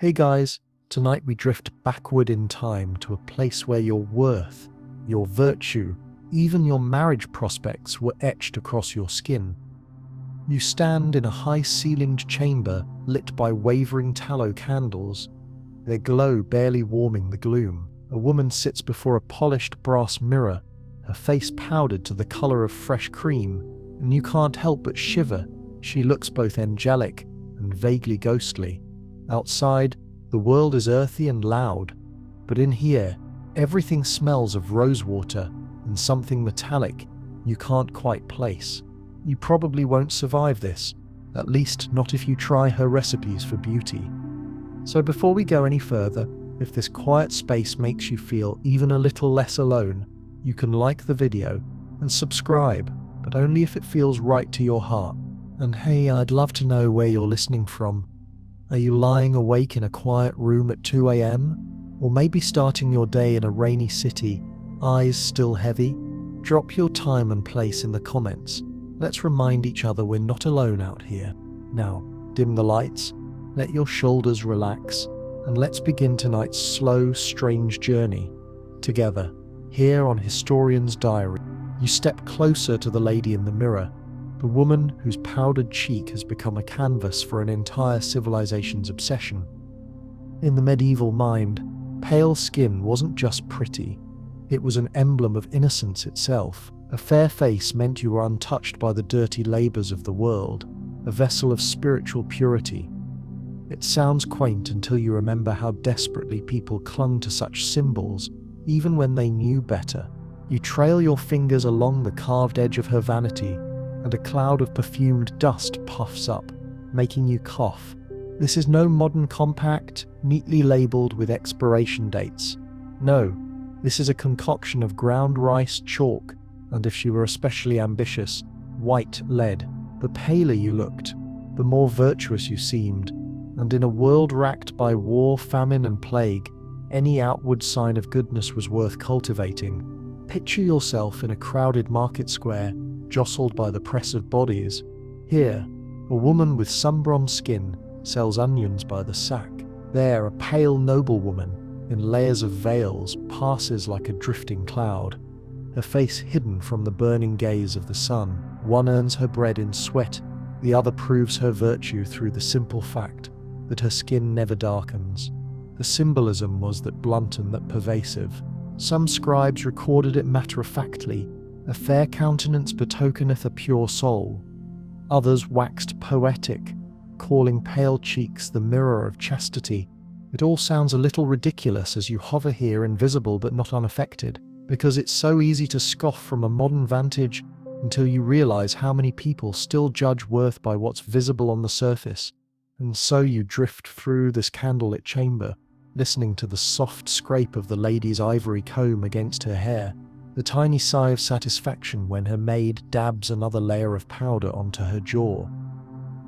Hey guys, tonight we drift backward in time to a place where your worth, your virtue, even your marriage prospects were etched across your skin. You stand in a high-ceilinged chamber lit by wavering tallow candles, their glow barely warming the gloom. A woman sits before a polished brass mirror, her face powdered to the color of fresh cream, and you can't help but shiver. She looks both angelic and vaguely ghostly. Outside, the world is earthy and loud, but in here, everything smells of rosewater and something metallic you can't quite place. You probably won't survive this, at least not if you try her recipes for beauty. So before we go any further, if this quiet space makes you feel even a little less alone, you can like the video and subscribe, but only if it feels right to your heart. And hey, I'd love to know where you're listening from. Are you lying awake in a quiet room at 2 a.m? Or maybe starting your day in a rainy city, eyes still heavy? Drop your time and place in the comments. Let's remind each other we're not alone out here. Now, dim the lights, let your shoulders relax, and let's begin tonight's slow, strange journey together. Here on Historian's Diary, you step closer to the lady in the mirror, the woman whose powdered cheek has become a canvas for an entire civilization's obsession. In the medieval mind, pale skin wasn't just pretty, it was an emblem of innocence itself. A fair face meant you were untouched by the dirty labors of the world, a vessel of spiritual purity. It sounds quaint until you remember how desperately people clung to such symbols, even when they knew better. You trail your fingers along the carved edge of her vanity, and a cloud of perfumed dust puffs up, making you cough. This is no modern compact, neatly labeled with expiration dates. No, this is a concoction of ground rice chalk, and if she were especially ambitious, white lead. The paler you looked, the more virtuous you seemed, and in a world racked by war, famine, and plague, any outward sign of goodness was worth cultivating. Picture yourself in a crowded market square, jostled by the press of bodies. Here, a woman with sunbronzed skin sells onions by the sack. There, a pale noblewoman, in layers of veils, passes like a drifting cloud, her face hidden from the burning gaze of the sun. One earns her bread in sweat, the other proves her virtue through the simple fact that her skin never darkens. The symbolism was that blunt and that pervasive. Some scribes recorded it matter-of-factly, a fair countenance betokeneth a pure soul. Others waxed poetic, calling pale cheeks the mirror of chastity. It all sounds a little ridiculous as you hover here invisible but not unaffected, because it's so easy to scoff from a modern vantage until you realize how many people still judge worth by what's visible on the surface. And so you drift through this candlelit chamber, listening to the soft scrape of the lady's ivory comb against her hair, the tiny sigh of satisfaction when her maid dabs another layer of powder onto her jaw.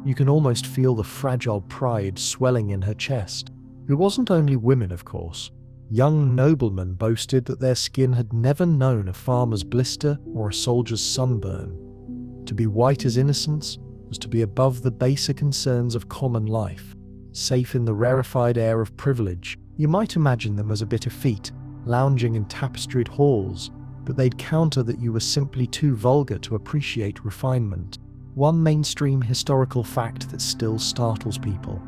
You can almost feel the fragile pride swelling in her chest. It wasn't only women, of course. Young noblemen boasted that their skin had never known a farmer's blister or a soldier's sunburn. To be white as innocence was to be above the baser concerns of common life, safe in the rarefied air of privilege. You might imagine them as a bit effete, lounging in tapestried halls, but they'd counter that you were simply too vulgar to appreciate refinement. One mainstream historical fact that still startles people.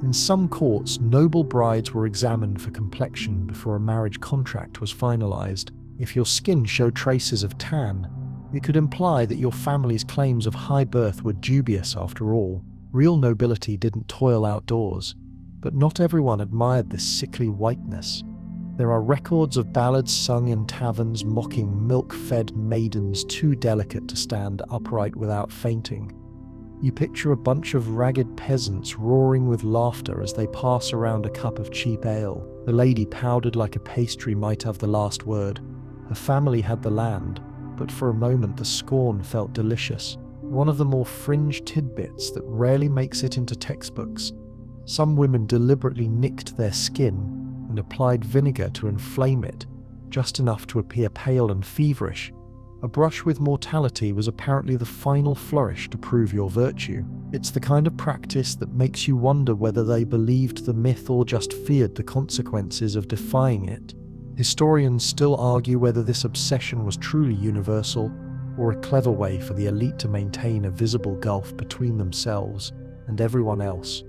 In some courts, noble brides were examined for complexion before a marriage contract was finalized. If your skin showed traces of tan, it could imply that your family's claims of high birth were dubious after all. Real nobility didn't toil outdoors, but not everyone admired this sickly whiteness. There are records of ballads sung in taverns mocking milk-fed maidens too delicate to stand upright without fainting. You picture a bunch of ragged peasants roaring with laughter as they pass around a cup of cheap ale. The lady powdered like a pastry might have the last word. Her family had the land, but for a moment the scorn felt delicious. One of the more fringe tidbits that rarely makes it into textbooks. Some women deliberately nicked their skin and applied vinegar to inflame it, just enough to appear pale and feverish. A brush with mortality was apparently the final flourish to prove your virtue. It's the kind of practice that makes you wonder whether they believed the myth or just feared the consequences of defying it. Historians still argue whether this obsession was truly universal or a clever way for the elite to maintain a visible gulf between themselves and everyone else.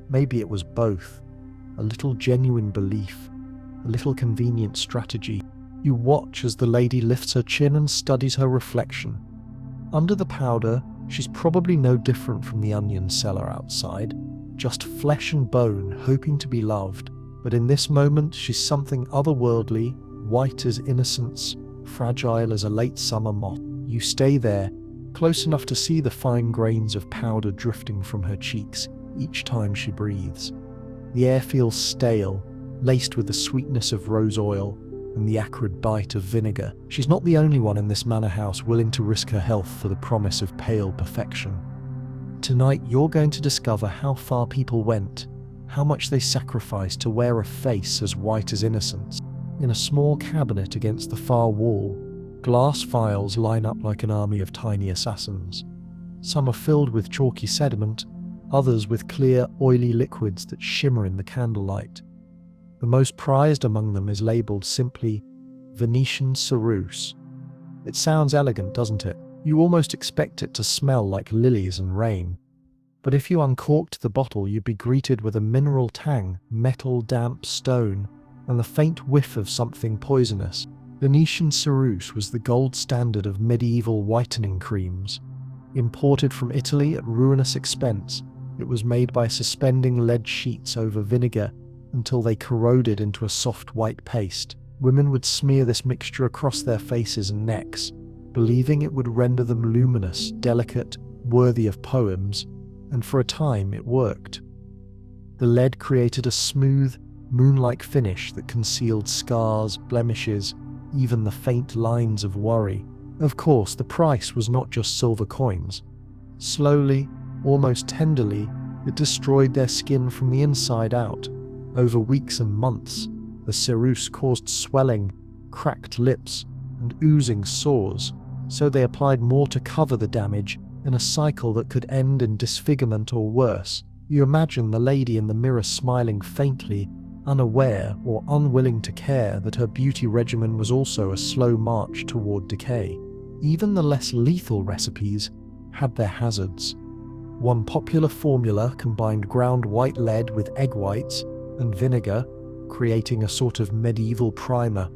Maybe it was both. A little genuine belief, a little convenient strategy. You watch as the lady lifts her chin and studies her reflection. Under the powder, she's probably no different from the onion seller outside, just flesh and bone hoping to be loved. But in this moment, she's something otherworldly, white as innocence, fragile as a late summer moth. You stay there, close enough to see the fine grains of powder drifting from her cheeks each time she breathes. The air feels stale, laced with the sweetness of rose oil and the acrid bite of vinegar. She's not the only one in this manor house willing to risk her health for the promise of pale perfection. Tonight, you're going to discover how far people went, how much they sacrificed to wear a face as white as innocence. In a small cabinet against the far wall, glass vials line up like an army of tiny assassins. Some are filled with chalky sediment, others with clear, oily liquids that shimmer in the candlelight. The most prized among them is labelled simply Venetian Ceruse. It sounds elegant, doesn't it? You almost expect it to smell like lilies and rain. But if you uncorked the bottle, you'd be greeted with a mineral tang, metal, damp stone, and the faint whiff of something poisonous. Venetian Ceruse was the gold standard of medieval whitening creams. Imported from Italy at ruinous expense, it was made by suspending lead sheets over vinegar until they corroded into a soft white paste. Women would smear this mixture across their faces and necks, believing it would render them luminous, delicate, worthy of poems, and for a time it worked. The lead created a smooth, moon-like finish that concealed scars, blemishes, even the faint lines of worry. Of course, the price was not just silver coins. Slowly, almost tenderly, it destroyed their skin from the inside out. Over weeks and months, the ceruse caused swelling, cracked lips, and oozing sores, so they applied more to cover the damage in a cycle that could end in disfigurement or worse. You imagine the lady in the mirror smiling faintly, unaware or unwilling to care that her beauty regimen was also a slow march toward decay. Even the less lethal recipes had their hazards. One popular formula combined ground white lead with egg whites and vinegar, creating a sort of medieval primer.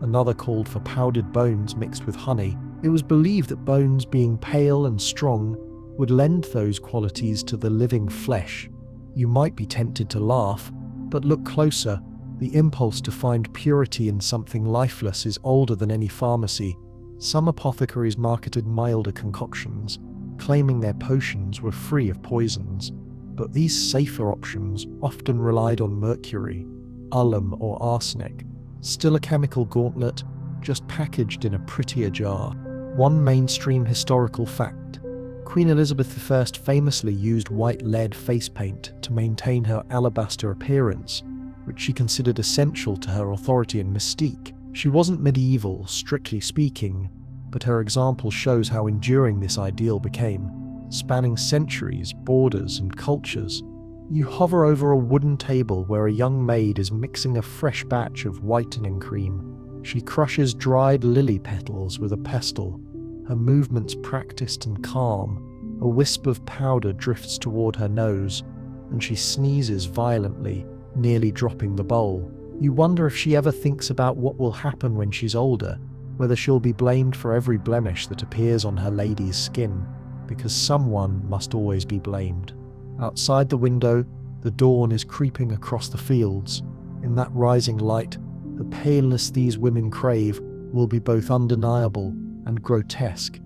Another called for powdered bones mixed with honey. It was believed that bones being pale and strong would lend those qualities to the living flesh. You might be tempted to laugh, but look closer. The impulse to find purity in something lifeless is older than any pharmacy. Some apothecaries marketed milder concoctions, claiming their potions were free of poisons. But these safer options often relied on mercury, alum or arsenic, still a chemical gauntlet, just packaged in a prettier jar. One mainstream historical fact: Queen Elizabeth I famously used white lead face paint to maintain her alabaster appearance, which she considered essential to her authority and mystique. She wasn't medieval, strictly speaking, but her example shows how enduring this ideal became. Spanning centuries, borders, and cultures, you hover over a wooden table where a young maid is mixing a fresh batch of whitening cream. She crushes dried lily petals with a pestle, her movements practiced and calm. A wisp of powder drifts toward her nose, and she sneezes violently, nearly dropping the bowl. You wonder if she ever thinks about what will happen when she's older, whether she'll be blamed for every blemish that appears on her lady's skin, because someone must always be blamed. Outside the window, the dawn is creeping across the fields. In that rising light, the paleness these women crave will be both undeniable and grotesque.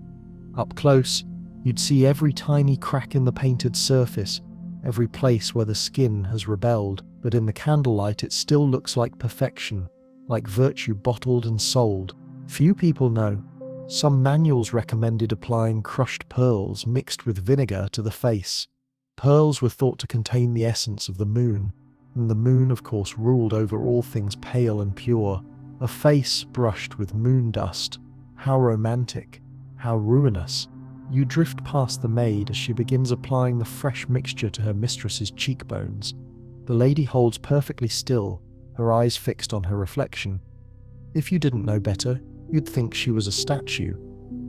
Up close, you'd see every tiny crack in the painted surface, every place where the skin has rebelled, but in the candlelight it still looks like perfection, like virtue bottled and sold. Few people know. Some manuals recommended applying crushed pearls mixed with vinegar to the face. Pearls were thought to contain the essence of the moon, and the moon of course ruled over all things pale and pure. A face brushed with moon dust. How romantic, how ruinous. You drift past the maid as she begins applying the fresh mixture to her mistress's cheekbones. The lady holds perfectly still, her eyes fixed on her reflection. If you didn't know better, you'd think she was a statue,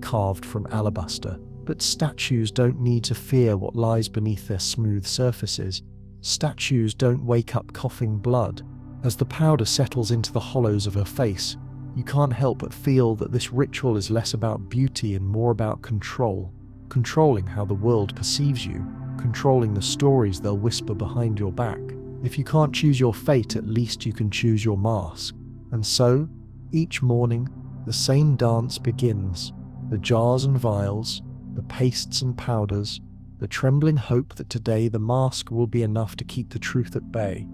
carved from alabaster. But statues don't need to fear what lies beneath their smooth surfaces. Statues don't wake up coughing blood. As the powder settles into the hollows of her face, you can't help but feel that this ritual is less about beauty and more about control. Controlling how the world perceives you, controlling the stories they'll whisper behind your back. If you can't choose your fate, at least you can choose your mask. And so, each morning, the same dance begins. The jars and vials, the pastes and powders, the trembling hope that today the mask will be enough to keep the truth at bay.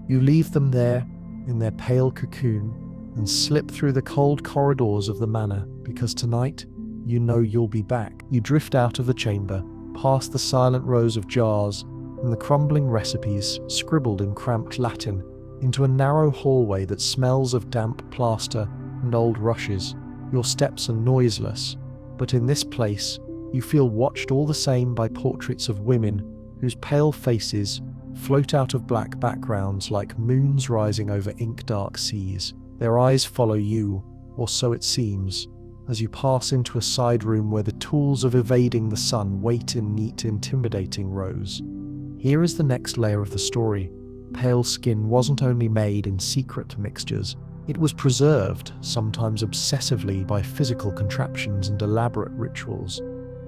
You leave them there, in their pale cocoon, and slip through the cold corridors of the manor, because tonight, you know you'll be back. You drift out of the chamber, past the silent rows of jars, and the crumbling recipes, scribbled in cramped Latin, into a narrow hallway that smells of damp plaster and old rushes. Your steps are noiseless, but in this place, you feel watched all the same by portraits of women whose pale faces float out of black backgrounds like moons rising over ink-dark seas. Their eyes follow you, or so it seems, as you pass into a side room where the tools of evading the sun wait in neat, intimidating rows. Here is the next layer of the story. Pale skin wasn't only made in secret mixtures, it was preserved, sometimes obsessively, by physical contraptions and elaborate rituals.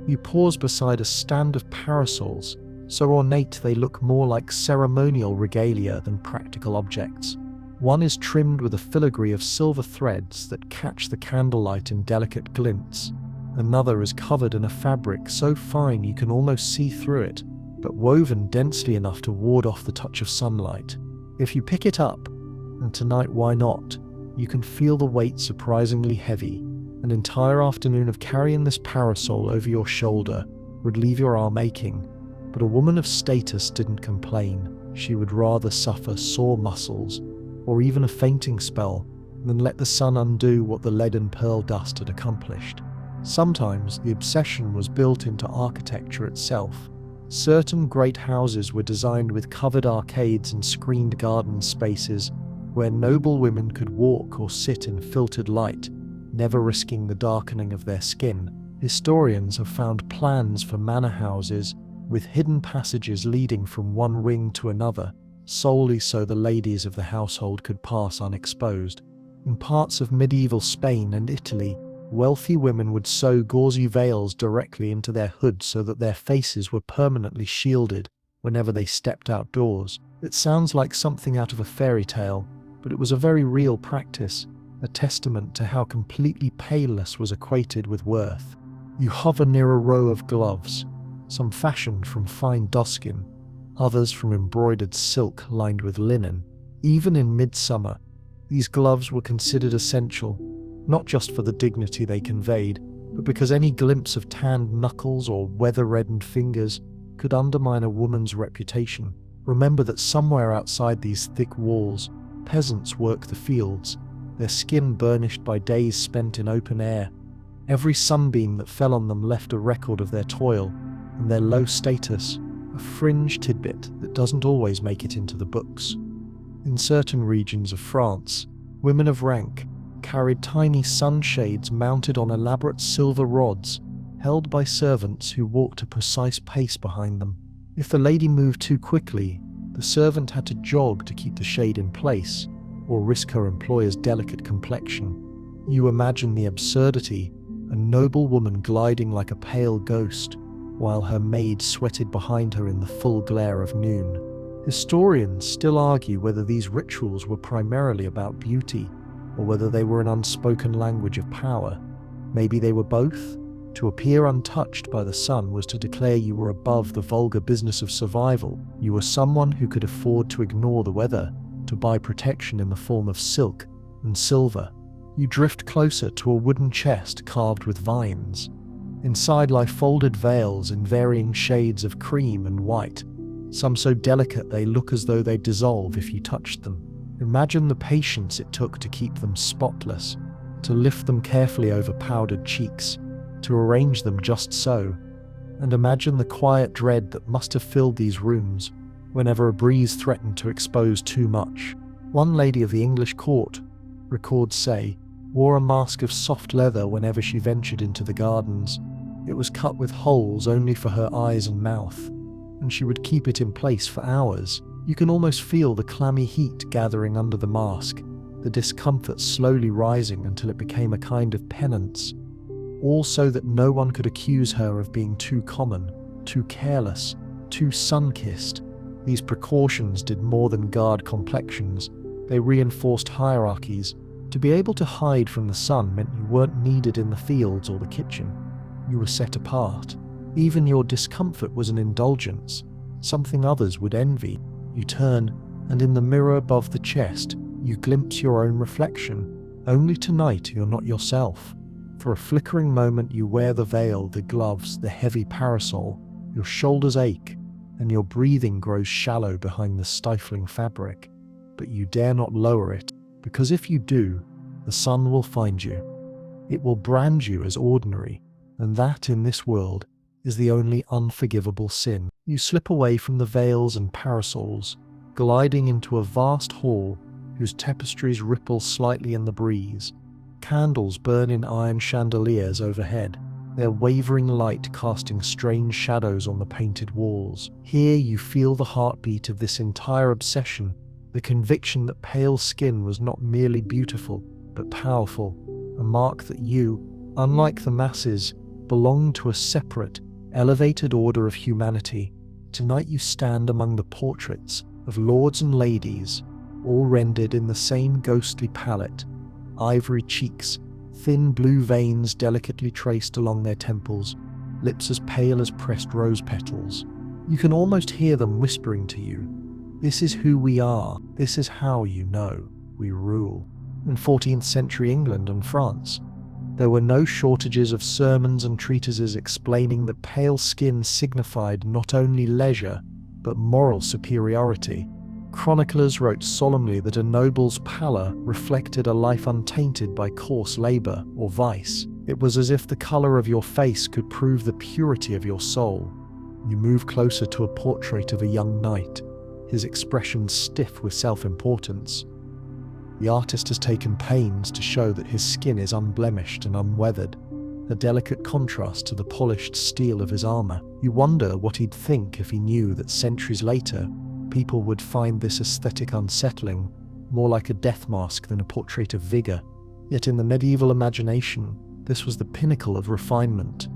You pause beside a stand of parasols, so ornate they look more like ceremonial regalia than practical objects. One is trimmed with a filigree of silver threads that catch the candlelight in delicate glints. Another is covered in a fabric so fine you can almost see through it, but woven densely enough to ward off the touch of sunlight. If you pick it up, and tonight why not, you can feel the weight surprisingly heavy. An entire afternoon of carrying this parasol over your shoulder would leave your arm aching, but a woman of status didn't complain. She would rather suffer sore muscles, or even a fainting spell, than let the sun undo what the lead and pearl dust had accomplished. Sometimes the obsession was built into architecture itself. Certain great houses were designed with covered arcades and screened garden spaces where noble women could walk or sit in filtered light, never risking the darkening of their skin. Historians have found plans for manor houses with hidden passages leading from one wing to another, solely so the ladies of the household could pass unexposed. In parts of medieval Spain and Italy, wealthy women would sew gauzy veils directly into their hoods so that their faces were permanently shielded whenever they stepped outdoors. It sounds like something out of a fairy tale, but it was a very real practice, a testament to how completely paleness was equated with worth. You hover near a row of gloves, some fashioned from fine doveskin, others from embroidered silk lined with linen. Even in midsummer, these gloves were considered essential, not just for the dignity they conveyed, but because any glimpse of tanned knuckles or weather-reddened fingers could undermine a woman's reputation. Remember that somewhere outside these thick walls, peasants work the fields, their skin burnished by days spent in open air. Every sunbeam that fell on them left a record of their toil and their low status, a fringe tidbit that doesn't always make it into the books. In certain regions of France, women of rank carried tiny sunshades mounted on elaborate silver rods, held by servants who walked a precise pace behind them. If the lady moved too quickly, the servant had to jog to keep the shade in place, or risk her employer's delicate complexion. You imagine the absurdity, a noble woman gliding like a pale ghost, while her maid sweated behind her in the full glare of noon. Historians still argue whether these rituals were primarily about beauty, or whether they were an unspoken language of power. Maybe they were both. To appear untouched by the sun was to declare you were above the vulgar business of survival. You were someone who could afford to ignore the weather, to buy protection in the form of silk and silver. You drift closer to a wooden chest carved with vines. Inside lie folded veils in varying shades of cream and white, some so delicate they look as though they'd dissolve if you touched them. Imagine the patience it took to keep them spotless, to lift them carefully over powdered cheeks, to arrange them just so, and imagine the quiet dread that must have filled these rooms whenever a breeze threatened to expose too much. One lady of the English court, records say, wore a mask of soft leather whenever she ventured into the gardens. It was cut with holes only for her eyes and mouth, and she would keep it in place for hours. You can almost feel the clammy heat gathering under the mask, the discomfort slowly rising until it became a kind of penance, all so that no one could accuse her of being too common, too careless, too sun-kissed. These precautions did more than guard complexions. They reinforced hierarchies. To be able to hide from the sun meant you weren't needed in the fields or the kitchen. You were set apart. Even your discomfort was an indulgence, something others would envy. You turn, and in the mirror above the chest, you glimpse your own reflection. Only tonight you're not yourself. For a flickering moment you wear the veil, the gloves, the heavy parasol. Your shoulders ache, and your breathing grows shallow behind the stifling fabric. But you dare not lower it, because if you do, the sun will find you. It will brand you as ordinary, and that, in this world, is the only unforgivable sin. You slip away from the veils and parasols, gliding into a vast hall whose tapestries ripple slightly in the breeze. Candles burn in iron chandeliers overhead, their wavering light casting strange shadows on the painted walls. Here you feel the heartbeat of this entire obsession, the conviction that pale skin was not merely beautiful, but powerful, a mark that you, unlike the masses, belonged to a separate, elevated order of humanity. Tonight you stand among the portraits of lords and ladies, all rendered in the same ghostly palette, ivory cheeks, thin blue veins delicately traced along their temples, lips as pale as pressed rose petals. You can almost hear them whispering to you, "This is who we are, this is how you know we rule." In 14th century England and France, there were no shortages of sermons and treatises explaining that pale skin signified not only leisure, but moral superiority. Chroniclers wrote solemnly that a noble's pallor reflected a life untainted by coarse labour or vice. It was as if the colour of your face could prove the purity of your soul. You move closer to a portrait of a young knight, his expression stiff with self-importance. The artist has taken pains to show that his skin is unblemished and unweathered, a delicate contrast to the polished steel of his armour. You wonder what he'd think if he knew that centuries later, people would find this aesthetic unsettling, more like a death mask than a portrait of vigour. Yet in the medieval imagination, this was the pinnacle of refinement.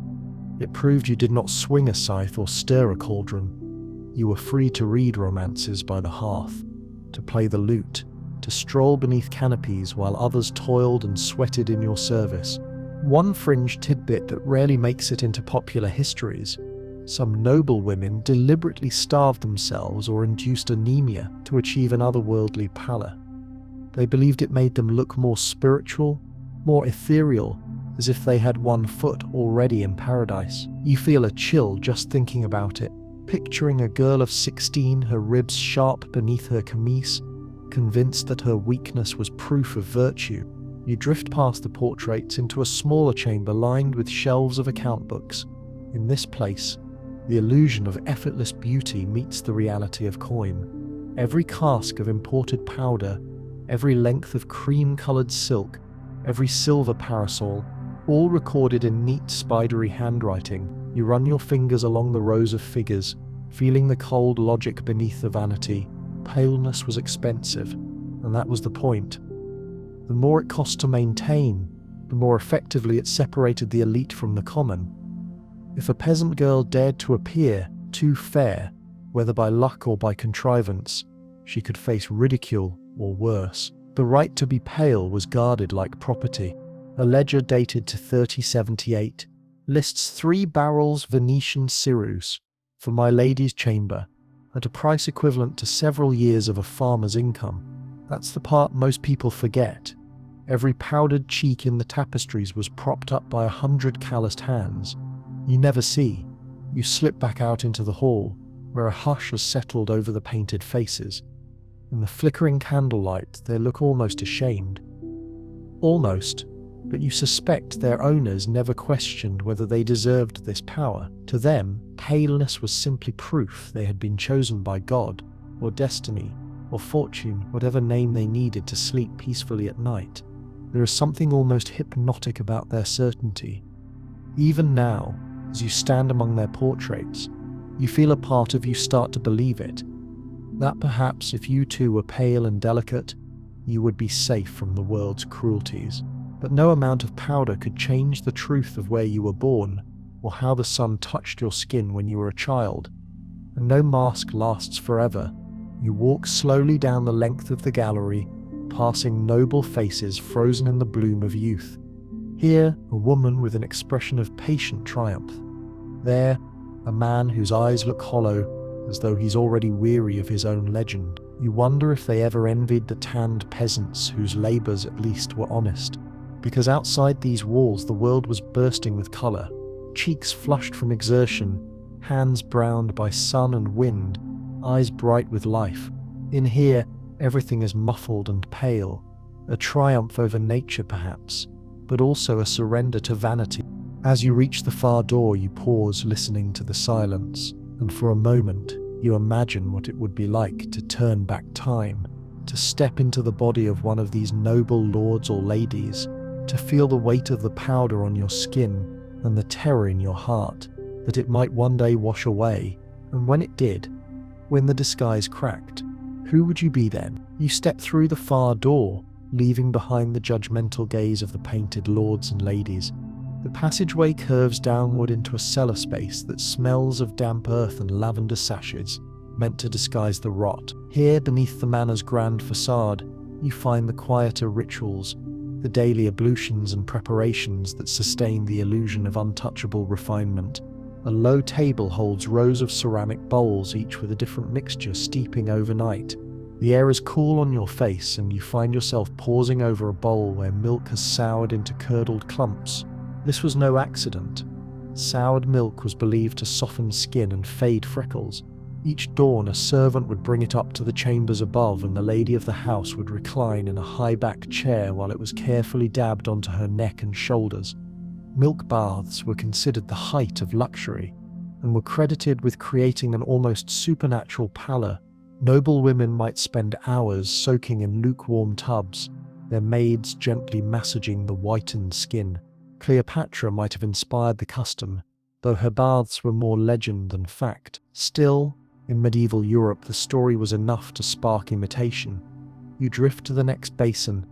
It proved you did not swing a scythe or stir a cauldron. You were free to read romances by the hearth, to play the lute, to stroll beneath canopies while others toiled and sweated in your service. One fringe tidbit that rarely makes it into popular histories: some noble women deliberately starved themselves or induced anemia to achieve an otherworldly pallor. They believed it made them look more spiritual, more ethereal, as if they had one foot already in paradise. You feel a chill just thinking about it, picturing a girl of 16, her ribs sharp beneath her camise, convinced that her weakness was proof of virtue. You drift past the portraits into a smaller chamber lined with shelves of account books. In this place, the illusion of effortless beauty meets the reality of coin. Every cask of imported powder, every length of cream-coloured silk, every silver parasol, all recorded in neat spidery handwriting. You run your fingers along the rows of figures, feeling the cold logic beneath the vanity. Paleness was expensive, and that was the point. The more it cost to maintain, the more effectively it separated the elite from the common. If a peasant girl dared to appear too fair, whether by luck or by contrivance, she could face ridicule or worse. The right to be pale was guarded like property. A ledger dated to 3078 lists 3 barrels Venetian Cyrus for my lady's chamber at a price equivalent to several years of a farmer's income. That's the part most people forget. Every powdered cheek in the tapestries was propped up by 100 calloused hands. You never see. You slip back out into the hall, where a hush has settled over the painted faces. In the flickering candlelight, they look almost ashamed. Almost, but you suspect their owners never questioned whether they deserved this power. To them, paleness was simply proof they had been chosen by God, or destiny, or fortune, whatever name they needed to sleep peacefully at night. There is something almost hypnotic about their certainty. Even now, as you stand among their portraits, you feel a part of you start to believe it, that perhaps if you too were pale and delicate, you would be safe from the world's cruelties. But no amount of powder could change the truth of where you were born, or how the sun touched your skin when you were a child. And no mask lasts forever. You walk slowly down the length of the gallery, passing noble faces frozen in the bloom of youth. Here, a woman with an expression of patient triumph. There, a man whose eyes look hollow, as though he's already weary of his own legend. You wonder if they ever envied the tanned peasants whose labours at least were honest. Because outside these walls the world was bursting with colour, cheeks flushed from exertion, hands browned by sun and wind, eyes bright with life. In here, everything is muffled and pale, a triumph over nature perhaps, but also a surrender to vanity. As you reach the far door, you pause, listening to the silence, and for a moment, you imagine what it would be like to turn back time, to step into the body of one of these noble lords or ladies, to feel the weight of the powder on your skin and the terror in your heart that it might one day wash away. And when it did, when the disguise cracked, who would you be then? You step through the far door, leaving behind the judgmental gaze of the painted lords and ladies. The passageway curves downward into a cellar space that smells of damp earth and lavender sashes, meant to disguise the rot. Here, beneath the manor's grand facade, you find the quieter rituals, the daily ablutions and preparations that sustain the illusion of untouchable refinement. A low table holds rows of ceramic bowls, each with a different mixture steeping overnight. The air is cool on your face, and you find yourself pausing over a bowl where milk has soured into curdled clumps. This was no accident. Soured milk was believed to soften skin and fade freckles. Each dawn, a servant would bring it up to the chambers above, and the lady of the house would recline in a high-backed chair while it was carefully dabbed onto her neck and shoulders. Milk baths were considered the height of luxury, and were credited with creating an almost supernatural pallor. Noble women might spend hours soaking in lukewarm tubs, their maids gently massaging the whitened skin. Cleopatra might have inspired the custom, though her baths were more legend than fact. Still, in medieval Europe, the story was enough to spark imitation. You drift to the next basin,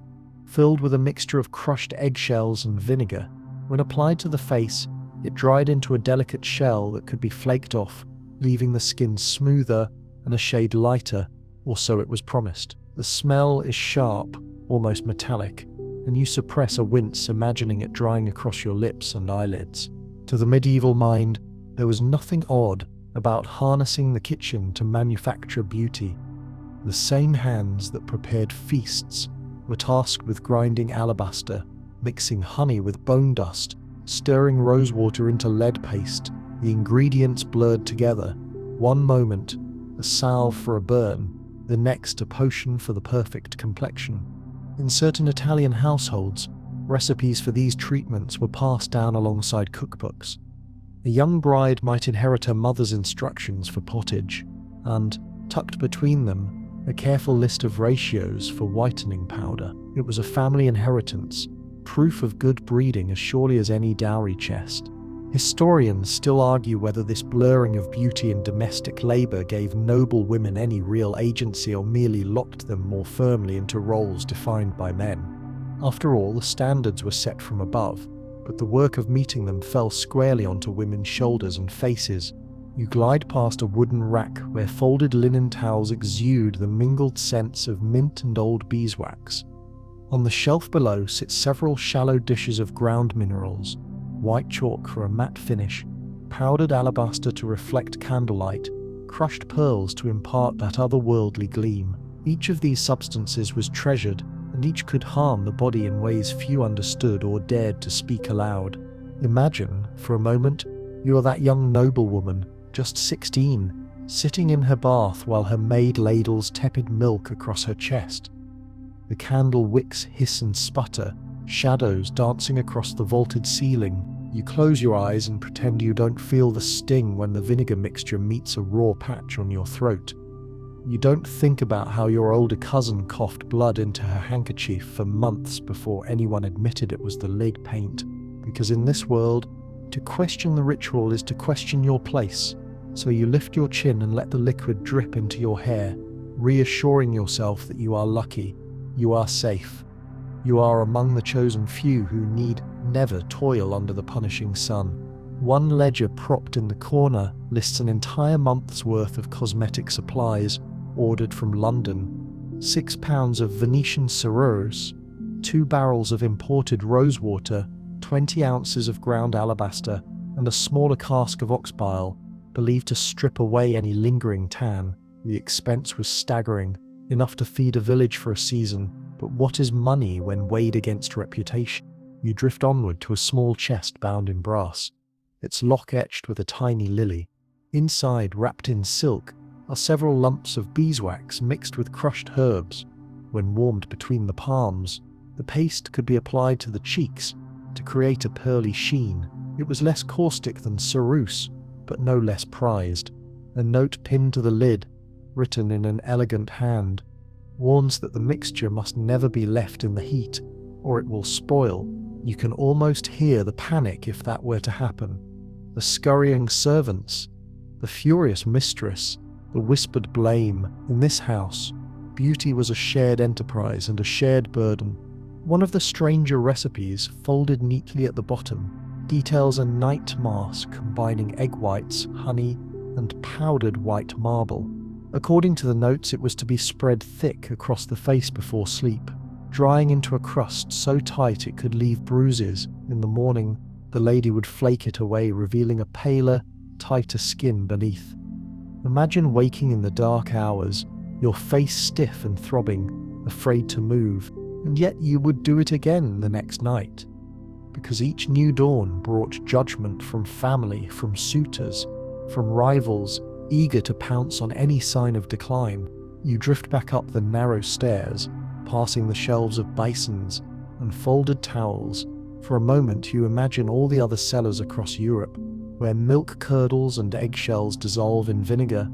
filled with a mixture of crushed eggshells and vinegar. When applied to the face, it dried into a delicate shell that could be flaked off, leaving the skin smoother and a shade lighter, or so it was promised. The smell is sharp, almost metallic, and you suppress a wince imagining it drying across your lips and eyelids. To the medieval mind, there was nothing odd about harnessing the kitchen to manufacture beauty. The same hands that prepared feasts were tasked with grinding alabaster, mixing honey with bone dust, stirring rosewater into lead paste, the ingredients blurred together. One moment, a salve for a burn, the next a potion for the perfect complexion. In certain Italian households, recipes for these treatments were passed down alongside cookbooks. A young bride might inherit her mother's instructions for pottage, and, tucked between them, a careful list of ratios for whitening powder. It was a family inheritance, proof of good breeding as surely as any dowry chest. Historians still argue whether this blurring of beauty and domestic labour gave noble women any real agency or merely locked them more firmly into roles defined by men. After all, the standards were set from above, but the work of meeting them fell squarely onto women's shoulders and faces. You glide past a wooden rack where folded linen towels exude the mingled scents of mint and old beeswax. On the shelf below sit several shallow dishes of ground minerals, white chalk for a matte finish, powdered alabaster to reflect candlelight, crushed pearls to impart that otherworldly gleam. Each of these substances was treasured, and each could harm the body in ways few understood or dared to speak aloud. Imagine, for a moment, you are that young noblewoman, just 16, sitting in her bath while her maid ladles tepid milk across her chest. The candle wicks hiss and sputter, shadows dancing across the vaulted ceiling. You close your eyes and pretend you don't feel the sting when the vinegar mixture meets a raw patch on your throat. You don't think about how your older cousin coughed blood into her handkerchief for months before anyone admitted it was the leg paint, because in this world, to question the ritual is to question your place. So you lift your chin and let the liquid drip into your hair, reassuring yourself that you are lucky, you are safe. You are among the chosen few who need never toil under the punishing sun. One ledger propped in the corner lists an entire month's worth of cosmetic supplies ordered from London, 6 pounds of Venetian cerers, 2 barrels of imported rosewater, 20 ounces of ground alabaster, and a smaller cask of ox bile, believed to strip away any lingering tan. The expense was staggering, enough to feed a village for a season, but what is money when weighed against reputation? You drift onward to a small chest bound in brass, its lock etched with a tiny lily. Inside, wrapped in silk, are several lumps of beeswax mixed with crushed herbs. When warmed between the palms, the paste could be applied to the cheeks to create a pearly sheen. It was less caustic than ceruse, but no less prized. A note pinned to the lid, written in an elegant hand, warns that the mixture must never be left in the heat, or it will spoil. You can almost hear the panic if that were to happen. The scurrying servants, the furious mistress, the whispered blame. In this house, beauty was a shared enterprise and a shared burden. One of the stranger recipes, folded neatly at the bottom, details a night mask combining egg whites, honey, and powdered white marble. According to the notes, it was to be spread thick across the face before sleep, drying into a crust so tight it could leave bruises. In the morning, the lady would flake it away, revealing a paler, tighter skin beneath. Imagine waking in the dark hours, your face stiff and throbbing, afraid to move, and yet you would do it again the next night. Because each new dawn brought judgment from family, from suitors, from rivals, eager to pounce on any sign of decline. You drift back up the narrow stairs, passing the shelves of basins and folded towels. For a moment you imagine all the other cellars across Europe, where milk curdles and eggshells dissolve in vinegar,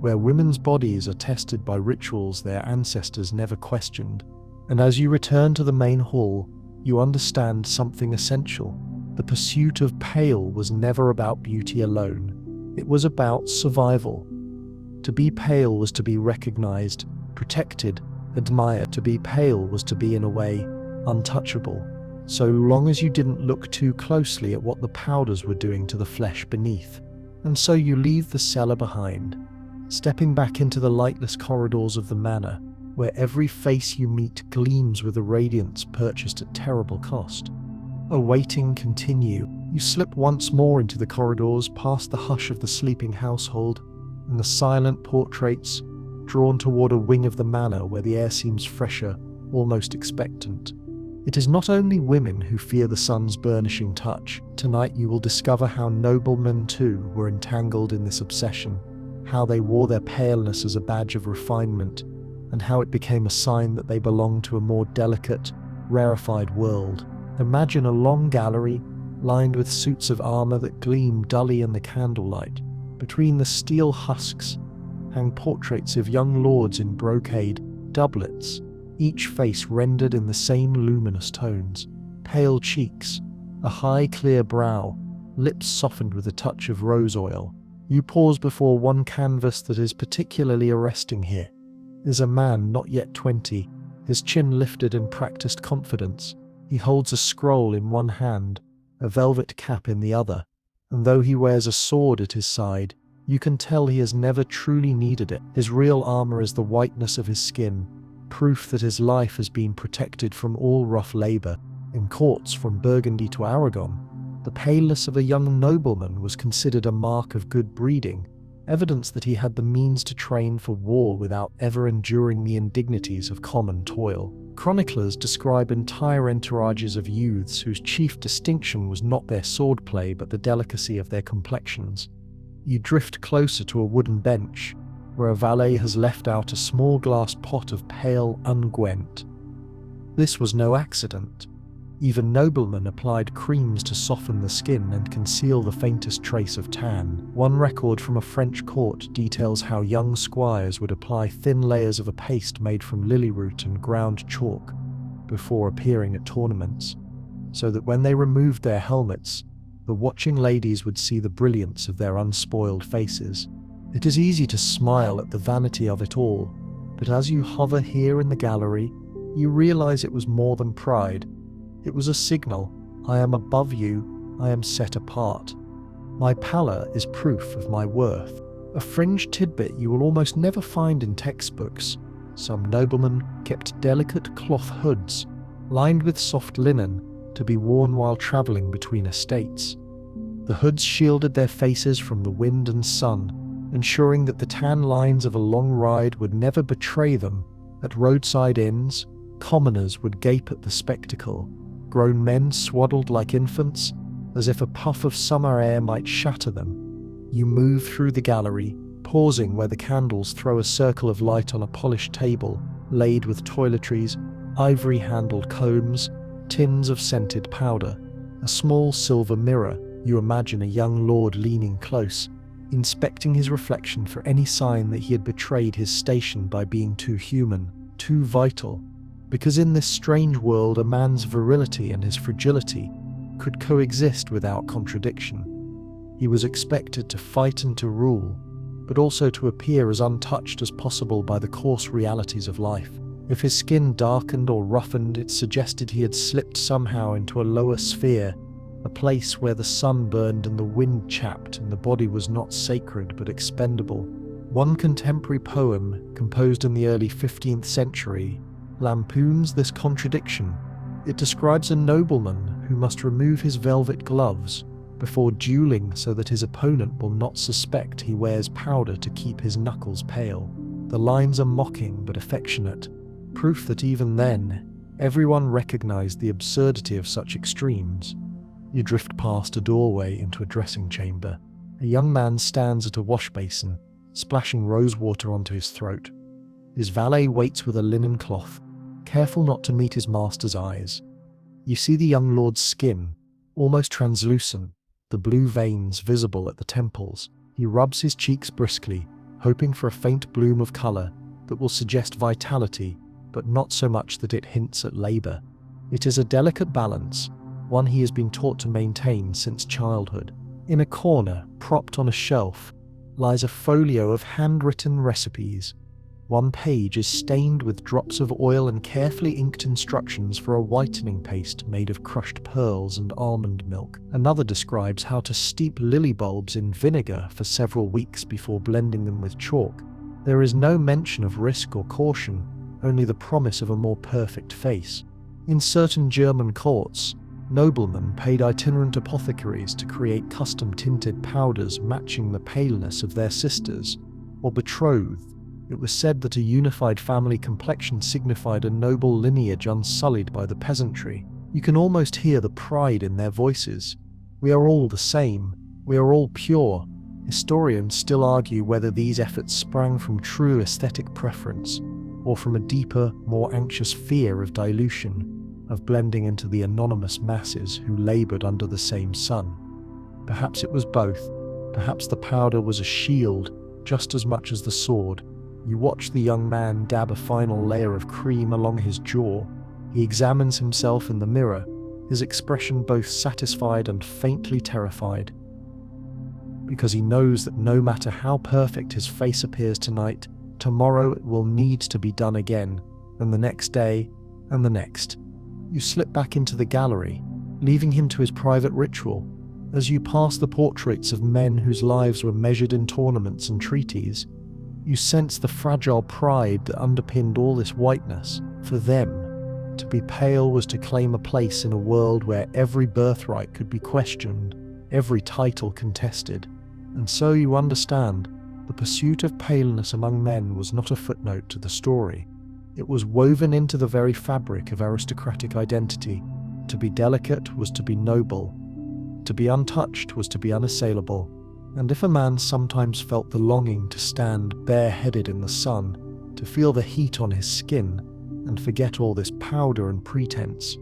where women's bodies are tested by rituals their ancestors never questioned. And as you return to the main hall, you understand something essential. The pursuit of pale was never about beauty alone. It was about survival. To be pale was to be recognized, protected, admired. To be pale was to be, in a way, untouchable, so long as you didn't look too closely at what the powders were doing to the flesh beneath. And so you leave the cellar behind, stepping back into the lightless corridors of the manor, where every face you meet gleams with a radiance purchased at terrible cost. Awaiting continue, you slip once more into the corridors, past the hush of the sleeping household and the silent portraits, drawn toward a wing of the manor where the air seems fresher, almost expectant. It is not only women who fear the sun's burnishing touch. Tonight you will discover how noblemen too were entangled in this obsession, how they wore their paleness as a badge of refinement, and how it became a sign that they belonged to a more delicate, rarefied world. Imagine a long gallery, lined with suits of armor that gleam dully in the candlelight. Between the steel husks hang portraits of young lords in brocade doublets, each face rendered in the same luminous tones. Pale cheeks, a high clear brow, lips softened with a touch of rose oil. You pause before one canvas that is particularly arresting here. Is a man not yet 20, his chin lifted in practiced confidence. He holds a scroll in one hand, a velvet cap in the other, and though he wears a sword at his side, you can tell he has never truly needed it. His real armor is the whiteness of his skin, proof that his life has been protected from all rough labor. In courts from Burgundy to Aragon, the paleness of a young nobleman was considered a mark of good breeding, evidence that he had the means to train for war without ever enduring the indignities of common toil. Chroniclers describe entire entourages of youths whose chief distinction was not their swordplay but the delicacy of their complexions. You drift closer to a wooden bench, where a valet has left out a small glass pot of pale unguent. This was no accident. Even noblemen applied creams to soften the skin and conceal the faintest trace of tan. One record from a French court details how young squires would apply thin layers of a paste made from lily root and ground chalk before appearing at tournaments, so that when they removed their helmets, the watching ladies would see the brilliance of their unspoiled faces. It is easy to smile at the vanity of it all, but as you hover here in the gallery, you realize it was more than pride. It was a signal. I am above you, I am set apart. My pallor is proof of my worth. A fringe tidbit you will almost never find in textbooks. Some noblemen kept delicate cloth hoods, lined with soft linen, to be worn while travelling between estates. The hoods shielded their faces from the wind and sun, ensuring that the tan lines of a long ride would never betray them. At roadside inns, commoners would gape at the spectacle. Grown men swaddled like infants, as if a puff of summer air might shatter them. You move through the gallery, pausing where the candles throw a circle of light on a polished table, laid with toiletries, ivory-handled combs, tins of scented powder. A small silver mirror, you imagine a young lord leaning close, inspecting his reflection for any sign that he had betrayed his station by being too human, too vital. Because in this strange world a man's virility and his fragility could coexist without contradiction. He was expected to fight and to rule, but also to appear as untouched as possible by the coarse realities of life. If his skin darkened or roughened, it suggested he had slipped somehow into a lower sphere, a place where the sun burned and the wind chapped and the body was not sacred but expendable. One contemporary poem, composed in the early 15th century, lampoons this contradiction. It describes a nobleman who must remove his velvet gloves before dueling so that his opponent will not suspect he wears powder to keep his knuckles pale. The lines are mocking but affectionate, proof that even then, everyone recognized the absurdity of such extremes. You drift past a doorway into a dressing chamber. A young man stands at a wash basin, splashing rose water onto his throat. His valet waits with a linen cloth, careful not to meet his master's eyes. You see the young lord's skin, almost translucent, the blue veins visible at the temples. He rubs his cheeks briskly, hoping for a faint bloom of colour that will suggest vitality, but not so much that it hints at labour. It is a delicate balance, one he has been taught to maintain since childhood. In a corner, propped on a shelf, lies a folio of handwritten recipes. One page is stained with drops of oil and carefully inked instructions for a whitening paste made of crushed pearls and almond milk. Another describes how to steep lily bulbs in vinegar for several weeks before blending them with chalk. There is no mention of risk or caution, only the promise of a more perfect face. In certain German courts, noblemen paid itinerant apothecaries to create custom-tinted powders matching the paleness of their sisters, or betrothed. It was said that a unified family complexion signified a noble lineage unsullied by the peasantry. You can almost hear the pride in their voices. We are all the same. We are all pure. Historians still argue whether these efforts sprang from true aesthetic preference, or from a deeper, more anxious fear of dilution, of blending into the anonymous masses who laboured under the same sun. Perhaps it was both. Perhaps the powder was a shield just as much as the sword. You watch the young man dab a final layer of cream along his jaw. He examines himself in the mirror, his expression both satisfied and faintly terrified. Because he knows that no matter how perfect his face appears tonight, tomorrow it will need to be done again, and the next day, and the next. You slip back into the gallery, leaving him to his private ritual. As you pass the portraits of men whose lives were measured in tournaments and treaties, you sense the fragile pride that underpinned all this whiteness. For them, to be pale was to claim a place in a world where every birthright could be questioned, every title contested. And so you understand, the pursuit of paleness among men was not a footnote to the story. It was woven into the very fabric of aristocratic identity. To be delicate was to be noble. To be untouched was to be unassailable. And if a man sometimes felt the longing to stand bareheaded in the sun, to feel the heat on his skin, and forget all this powder and pretense,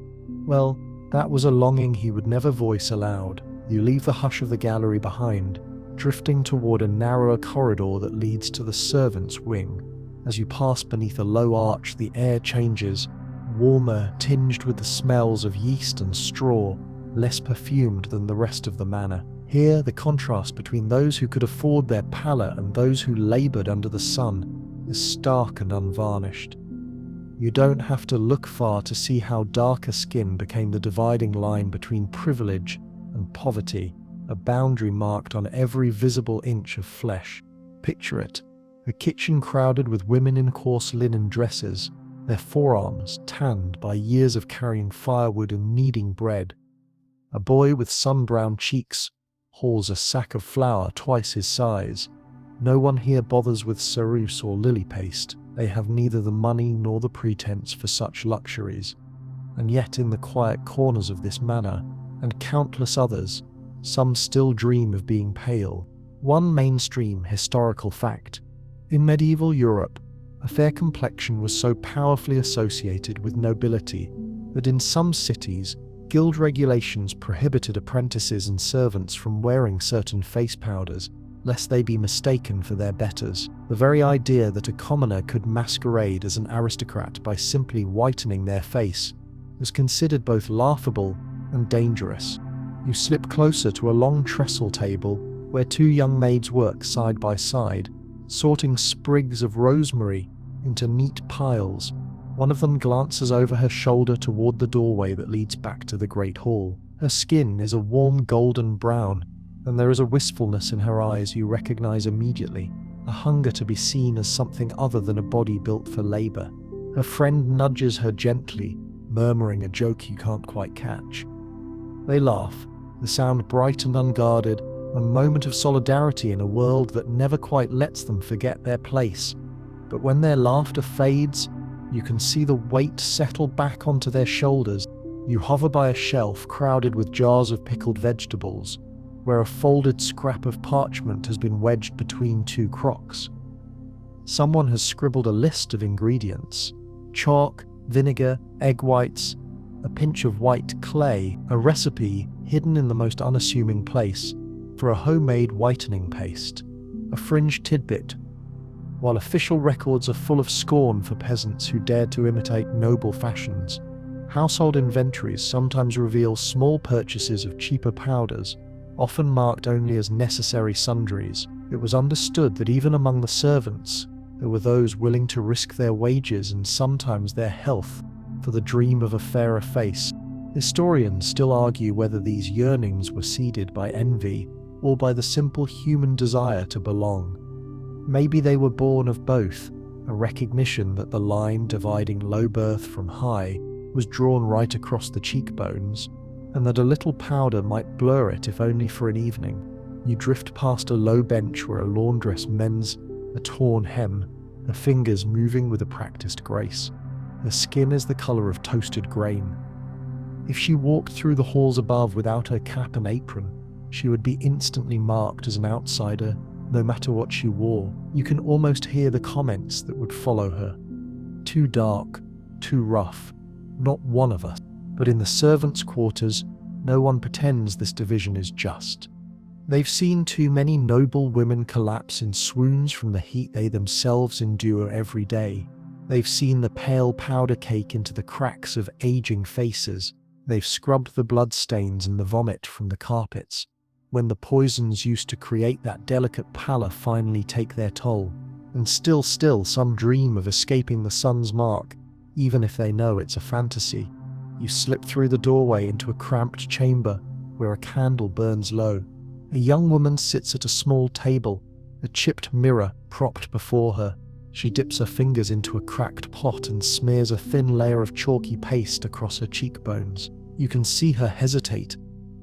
well, That was a longing he would never voice aloud. You leave the hush of the gallery behind, drifting toward a narrower corridor that leads to the servants' wing. As you pass beneath a low arch, the air changes, warmer, tinged with the smells of yeast and straw, less perfumed than the rest of the manor. Here, the contrast between those who could afford their pallor and those who labored under the sun is stark and unvarnished. You don't have to look far to see how darker skin became the dividing line between privilege and poverty, a boundary marked on every visible inch of flesh. Picture it, a kitchen crowded with women in coarse linen dresses, their forearms tanned by years of carrying firewood and kneading bread. A boy with sun-browned cheeks hauls a sack of flour twice his size. No one here bothers with ceruse or lily paste. They have neither the money nor the pretense for such luxuries. And yet in the quiet corners of this manor, and countless others, some still dream of being pale. One mainstream historical fact. In medieval Europe, a fair complexion was so powerfully associated with nobility that in some cities, guild regulations prohibited apprentices and servants from wearing certain face powders, lest they be mistaken for their betters. The very idea that a commoner could masquerade as an aristocrat by simply whitening their face was considered both laughable and dangerous. You slip closer to a long trestle table where two young maids work side by side, sorting sprigs of rosemary into neat piles. One of them glances over her shoulder toward the doorway that leads back to the great hall. Her skin is a warm golden brown, and there is a wistfulness in her eyes you recognize immediately, a hunger to be seen as something other than a body built for labor. Her friend nudges her gently, murmuring a joke you can't quite catch. They laugh, the sound bright and unguarded, a moment of solidarity in a world that never quite lets them forget their place. But when their laughter fades, you can see the weight settle back onto their shoulders. You hover by a shelf crowded with jars of pickled vegetables, where a folded scrap of parchment has been wedged between two crocks. Someone has scribbled a list of ingredients: chalk, vinegar, egg whites, a pinch of white clay, a recipe hidden in the most unassuming place for a homemade whitening paste, a fringe tidbit. While official records are full of scorn for peasants who dared to imitate noble fashions, household inventories sometimes reveal small purchases of cheaper powders, often marked only as necessary sundries. It was understood that even among the servants, there were those willing to risk their wages and sometimes their health for the dream of a fairer face. Historians still argue whether these yearnings were seeded by envy or by the simple human desire to belong. Maybe they were born of both, a recognition that the line dividing low birth from high was drawn right across the cheekbones, and that a little powder might blur it if only for an evening. You drift past a low bench where a laundress mends a torn hem, her fingers moving with a practiced grace. Her skin is the color of toasted grain. If she walked through the halls above without her cap and apron, she would be instantly marked as an outsider, no matter what she wore. You can almost hear the comments that would follow her. Too dark, too rough, not one of us. But in the servants' quarters, no one pretends this division is just. They've seen too many noble women collapse in swoons from the heat they themselves endure every day. They've seen the pale powder cake into the cracks of aging faces. They've scrubbed the bloodstains and the vomit from the carpets, when the poisons used to create that delicate pallor finally take their toll. And still some dream of escaping the sun's mark, even if they know it's a fantasy. You slip through the doorway into a cramped chamber where a candle burns low. A young woman sits at a small table, a chipped mirror propped before her. She dips her fingers into a cracked pot and smears a thin layer of chalky paste across her cheekbones. You can see her hesitate,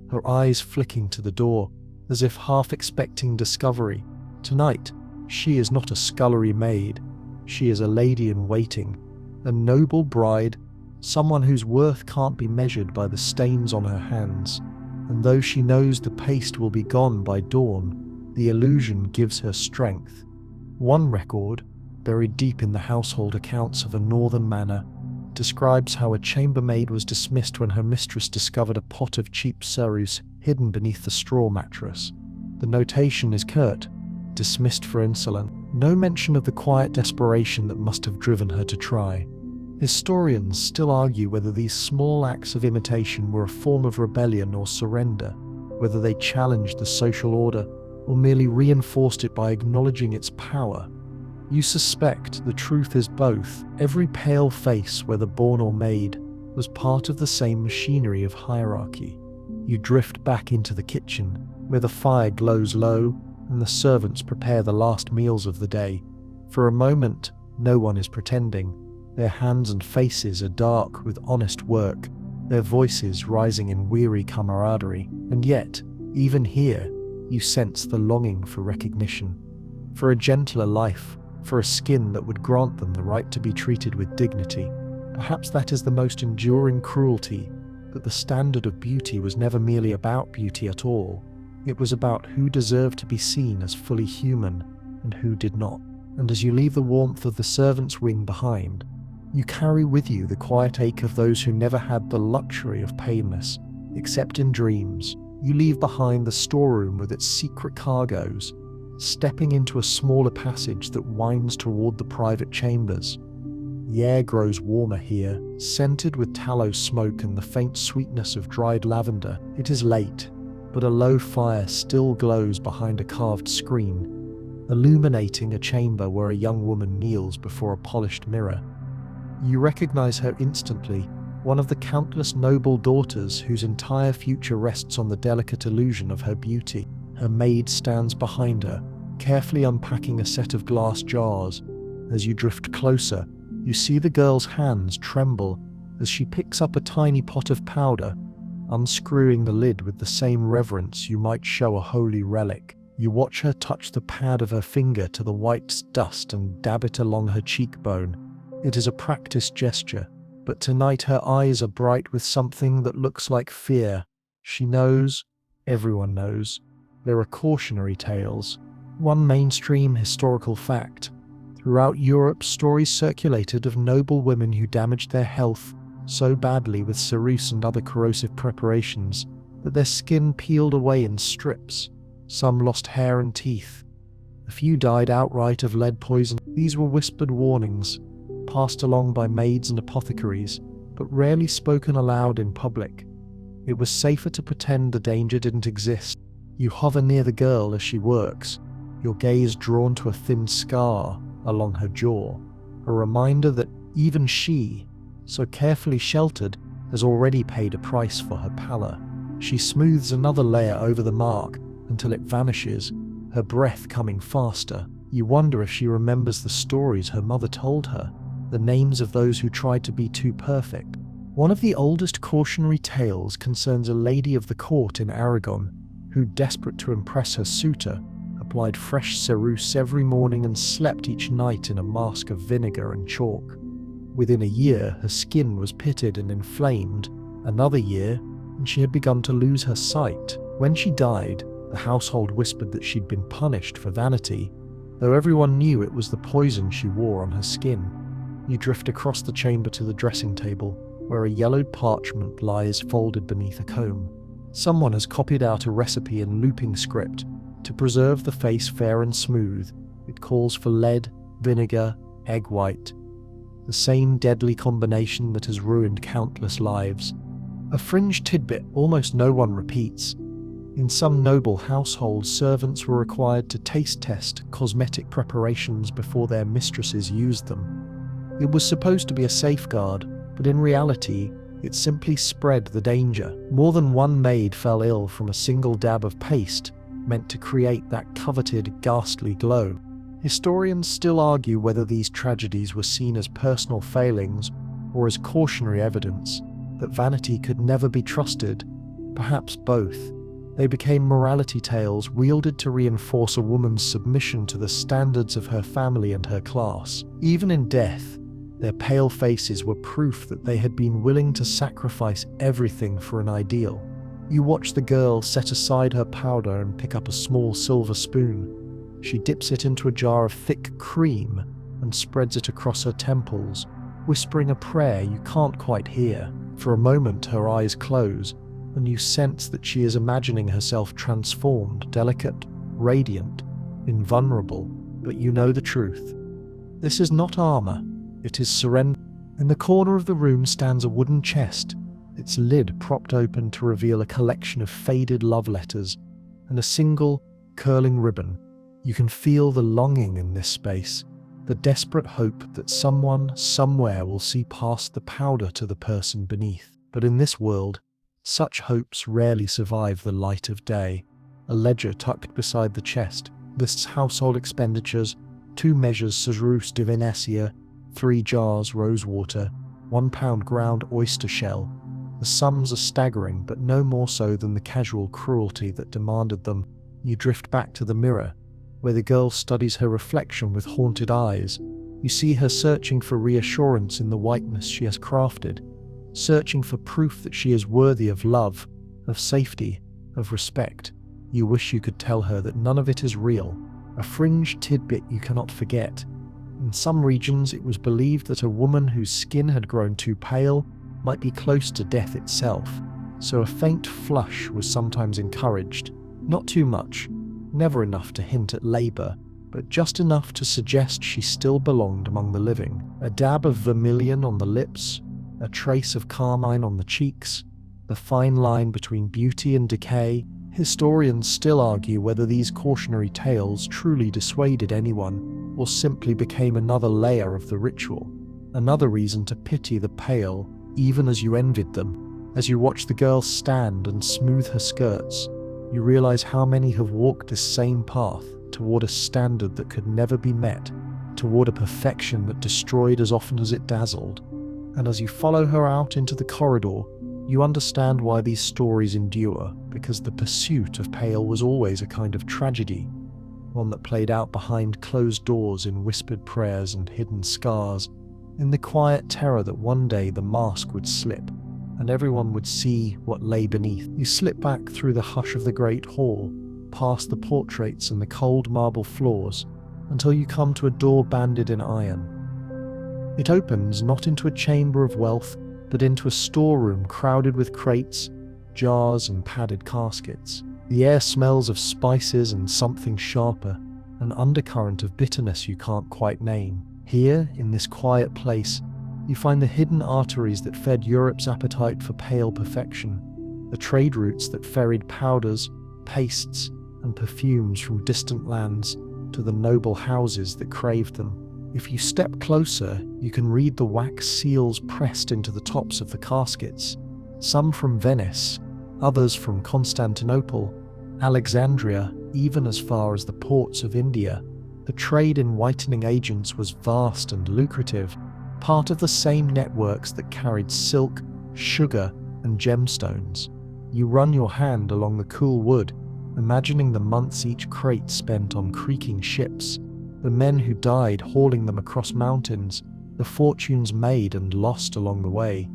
her eyes flicking to the door, as if half expecting discovery. Tonight, she is not a scullery maid. She is a lady in waiting, a noble bride, someone whose worth can't be measured by the stains on her hands. And though she knows the paste will be gone by dawn, the illusion gives her strength. One record, buried deep in the household accounts of a northern manor, describes how a chambermaid was dismissed when her mistress discovered a pot of cheap ceruse hidden beneath the straw mattress. The notation is curt, dismissed for insolence. No mention of the quiet desperation that must have driven her to try. Historians still argue whether these small acts of imitation were a form of rebellion or surrender, whether they challenged the social order or merely reinforced it by acknowledging its power. You suspect the truth is both. Every pale face, whether born or made, was part of the same machinery of hierarchy. You drift back into the kitchen, where the fire glows low and the servants prepare the last meals of the day. For a moment, no one is pretending. Their hands and faces are dark with honest work, their voices rising in weary camaraderie. And yet, even here, you sense the longing for recognition, for a gentler life, for a skin that would grant them the right to be treated with dignity. Perhaps that is the most enduring cruelty, that the standard of beauty was never merely about beauty at all. It was about who deserved to be seen as fully human and who did not. And as you leave the warmth of the servant's wing behind, you carry with you the quiet ache of those who never had the luxury of paleness, except in dreams. You leave behind the storeroom with its secret cargoes, stepping into a smaller passage that winds toward the private chambers. The air grows warmer here, scented with tallow smoke and the faint sweetness of dried lavender. It is late, but a low fire still glows behind a carved screen, illuminating a chamber where a young woman kneels before a polished mirror. You recognize her instantly, one of the countless noble daughters whose entire future rests on the delicate illusion of her beauty. Her maid stands behind her, carefully unpacking a set of glass jars. As you drift closer, you see the girl's hands tremble as she picks up a tiny pot of powder, unscrewing the lid with the same reverence you might show a holy relic. You watch her touch the pad of her finger to the white dust and dab it along her cheekbone. It is a practiced gesture, but tonight her eyes are bright with something that looks like fear. She knows, everyone knows, there are cautionary tales. One mainstream historical fact. Throughout Europe, stories circulated of noble women who damaged their health so badly with ceruse and other corrosive preparations that their skin peeled away in strips. Some lost hair and teeth. A few died outright of lead poison. These were whispered warnings, passed along by maids and apothecaries, but rarely spoken aloud in public. It was safer to pretend the danger didn't exist. You hover near the girl as she works, your gaze drawn to a thin scar along her jaw, a reminder that even she, so carefully sheltered, has already paid a price for her pallor. She smooths another layer over the mark until it vanishes, her breath coming faster. You wonder if she remembers the stories her mother told her, the names of those who tried to be too perfect. One of the oldest cautionary tales concerns a lady of the court in Aragon who, desperate to impress her suitor, applied fresh ceruse every morning and slept each night in a mask of vinegar and chalk. Within a year, her skin was pitted and inflamed. Another year, and she had begun to lose her sight. When she died, the household whispered that she'd been punished for vanity, though everyone knew it was the poison she wore on her skin. You drift across the chamber to the dressing table, where a yellowed parchment lies folded beneath a comb. Someone has copied out a recipe in looping script to preserve the face fair and smooth. It calls for lead, vinegar, egg white, the same deadly combination that has ruined countless lives. A fringe tidbit almost no one repeats. In some noble households, servants were required to taste test cosmetic preparations before their mistresses used them. It was supposed to be a safeguard, but in reality, it simply spread the danger. More than one maid fell ill from a single dab of paste, meant to create that coveted, ghastly glow. Historians still argue whether these tragedies were seen as personal failings or as cautionary evidence that vanity could never be trusted. Perhaps both. They became morality tales wielded to reinforce a woman's submission to the standards of her family and her class. Even in death, their pale faces were proof that they had been willing to sacrifice everything for an ideal. You watch the girl set aside her powder and pick up a small silver spoon. She dips it into a jar of thick cream and spreads it across her temples, whispering a prayer you can't quite hear. For a moment her eyes close, and you sense that she is imagining herself transformed, delicate, radiant, invulnerable, but you know the truth. This is not armor, it is surrender. In the corner of the room stands a wooden chest, its lid propped open to reveal a collection of faded love letters and a single, curling ribbon. You can feel the longing in this space, the desperate hope that someone, somewhere will see past the powder to the person beneath. But in this world, such hopes rarely survive the light of day. A ledger tucked beside the chest lists household expenditures, 2 measures Cerus de Venecia, 3 jars rosewater, 1 pound ground oyster shell. The sums are staggering, but no more so than the casual cruelty that demanded them. You drift back to the mirror, where the girl studies her reflection with haunted eyes. You see her searching for reassurance in the whiteness she has crafted, searching for proof that she is worthy of love, of safety, of respect. You wish you could tell her that none of it is real, a fringe tidbit you cannot forget. In some regions, it was believed that a woman whose skin had grown too pale might be close to death itself, so a faint flush was sometimes encouraged. Not too much, never enough to hint at labor, but just enough to suggest she still belonged among the living. A dab of vermilion on the lips, a trace of carmine on the cheeks, the fine line between beauty and decay. Historians still argue whether these cautionary tales truly dissuaded anyone, or simply became another layer of the ritual, another reason to pity the pale, even as you envied them. As you watch the girl stand and smooth her skirts, you realize how many have walked this same path, toward a standard that could never be met, toward a perfection that destroyed as often as it dazzled. And as you follow her out into the corridor, you understand why these stories endure, because the pursuit of pale was always a kind of tragedy, one that played out behind closed doors in whispered prayers and hidden scars, in the quiet terror that one day the mask would slip, and everyone would see what lay beneath. You slip back through the hush of the great hall, past the portraits and the cold marble floors, until you come to a door banded in iron. It opens not into a chamber of wealth, but into a storeroom crowded with crates, jars, and padded caskets. The air smells of spices and something sharper, an undercurrent of bitterness you can't quite name. Here, in this quiet place, you find the hidden arteries that fed Europe's appetite for pale perfection, the trade routes that ferried powders, pastes, and perfumes from distant lands to the noble houses that craved them. If you step closer, you can read the wax seals pressed into the tops of the caskets, some from Venice, others from Constantinople, Alexandria, even as far as the ports of India. The trade in whitening agents was vast and lucrative, part of the same networks that carried silk, sugar, and gemstones. You run your hand along the cool wood, imagining the months each crate spent on creaking ships, the men who died hauling them across mountains, the fortunes made and lost along the way.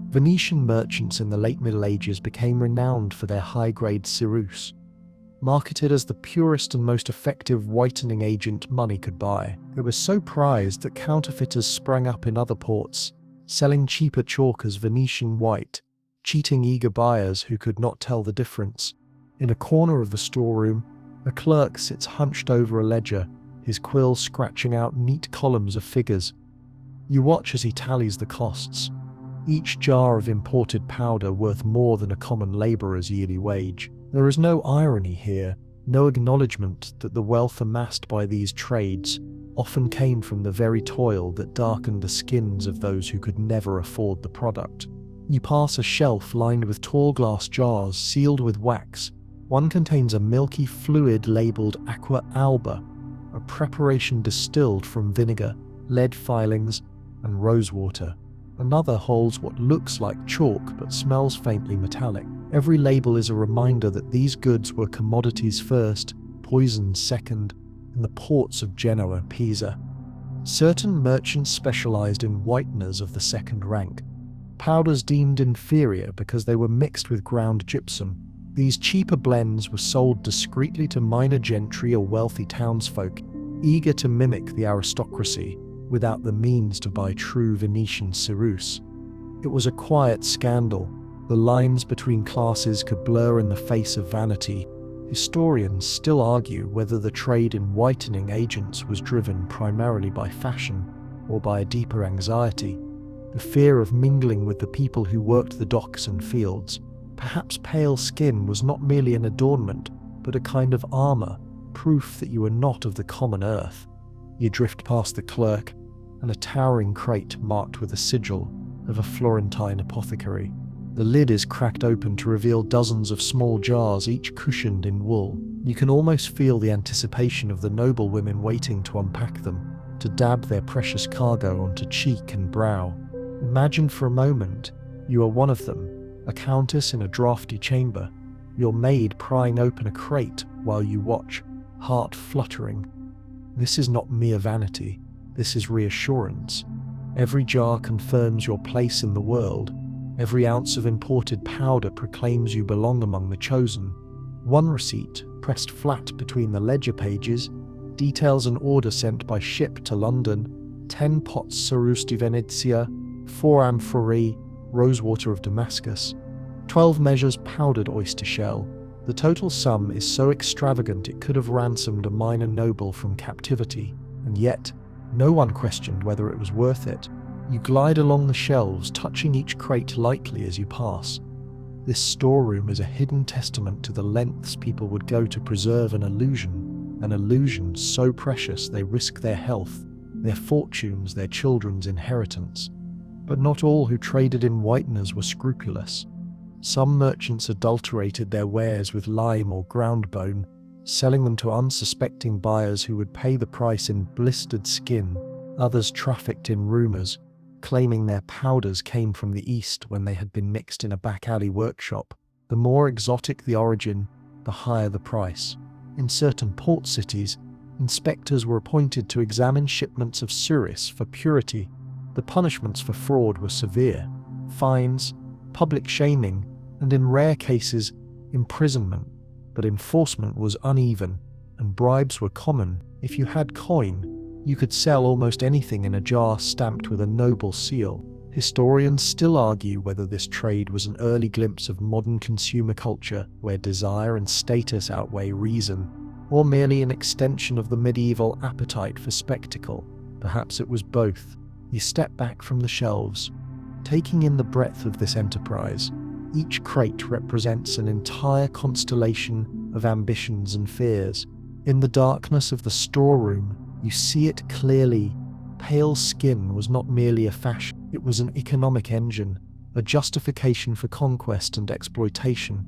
Venetian merchants in the late Middle Ages became renowned for their high-grade cerus, marketed as the purest and most effective whitening agent money could buy. It was so prized that counterfeiters sprang up in other ports, selling cheaper chalk as Venetian white, cheating eager buyers who could not tell the difference. In a corner of the storeroom, a clerk sits hunched over a ledger, his quill scratching out neat columns of figures. You watch as he tallies the costs, each jar of imported powder worth more than a common labourer's yearly wage. There is no irony here, no acknowledgement that the wealth amassed by these trades often came from the very toil that darkened the skins of those who could never afford the product. You pass a shelf lined with tall glass jars sealed with wax. One contains a milky fluid labelled aqua alba, a preparation distilled from vinegar, lead filings, and rosewater. Another holds what looks like chalk but smells faintly metallic. Every label is a reminder that these goods were commodities first, poisons second, in the ports of Genoa and Pisa. Certain merchants specialized in whiteners of the second rank, powders deemed inferior because they were mixed with ground gypsum. These cheaper blends were sold discreetly to minor gentry or wealthy townsfolk, eager to mimic the aristocracy, without the means to buy true Venetian ceruse. It was a quiet scandal. The lines between classes could blur in the face of vanity. Historians still argue whether the trade in whitening agents was driven primarily by fashion or by a deeper anxiety, the fear of mingling with the people who worked the docks and fields. Perhaps pale skin was not merely an adornment, but a kind of armor, proof that you were not of the common earth. You drift past the clerk and a towering crate marked with a sigil of a Florentine apothecary. The lid is cracked open to reveal dozens of small jars, each cushioned in wool. You can almost feel the anticipation of the noble women waiting to unpack them, to dab their precious cargo onto cheek and brow. Imagine for a moment you are one of them, a countess in a draughty chamber, your maid prying open a crate while you watch, heart fluttering. This is not mere vanity, this is reassurance. Every jar confirms your place in the world. Every ounce of imported powder proclaims you belong among the chosen. One receipt, pressed flat between the ledger pages, details an order sent by ship to London: 10 pots ceruse di Venezia, 4 amphorae, rosewater of Damascus, 12 measures powdered oyster shell. The total sum is so extravagant it could have ransomed a minor noble from captivity, and yet no one questioned whether it was worth it. You glide along the shelves, touching each crate lightly as you pass. This storeroom is a hidden testament to the lengths people would go to preserve an illusion so precious they risk their health, their fortunes, their children's inheritance. But not all who traded in whiteners were scrupulous. Some merchants adulterated their wares with lime or ground bone, selling them to unsuspecting buyers who would pay the price in blistered skin. Others trafficked in rumors, claiming their powders came from the East when they had been mixed in a back-alley workshop. The more exotic the origin, the higher the price. In certain port cities, inspectors were appointed to examine shipments of ceruse for purity. The punishments for fraud were severe: fines, public shaming, and in rare cases, imprisonment. But enforcement was uneven, and bribes were common. If you had coin, you could sell almost anything in a jar stamped with a noble seal. Historians still argue whether this trade was an early glimpse of modern consumer culture, where desire and status outweigh reason, or merely an extension of the medieval appetite for spectacle. Perhaps it was both. You step back from the shelves, taking in the breadth of this enterprise. Each crate represents an entire constellation of ambitions and fears. In the darkness of the storeroom, you see it clearly. Pale skin was not merely a fashion, it was an economic engine, a justification for conquest and exploitation,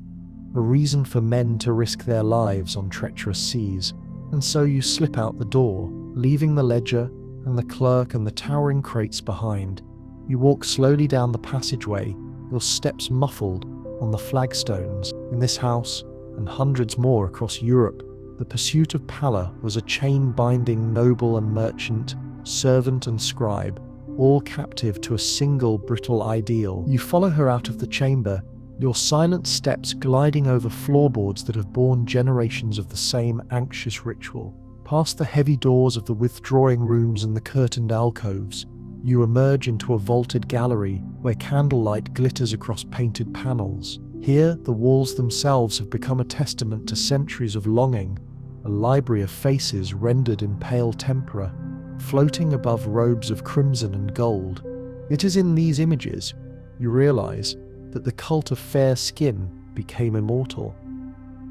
a reason for men to risk their lives on treacherous seas. And so you slip out the door, leaving the ledger and the clerk and the towering crates behind. You walk slowly down the passageway, your steps muffled on the flagstones. In this house, and hundreds more across Europe, the pursuit of pallor was a chain binding noble and merchant, servant and scribe, all captive to a single brittle ideal. You follow her out of the chamber, your silent steps gliding over floorboards that have borne generations of the same anxious ritual. Past the heavy doors of the withdrawing rooms and the curtained alcoves, you emerge into a vaulted gallery where candlelight glitters across painted panels. Here, the walls themselves have become a testament to centuries of longing, a library of faces rendered in pale tempera, floating above robes of crimson and gold. It is in these images you realize that the cult of fair skin became immortal.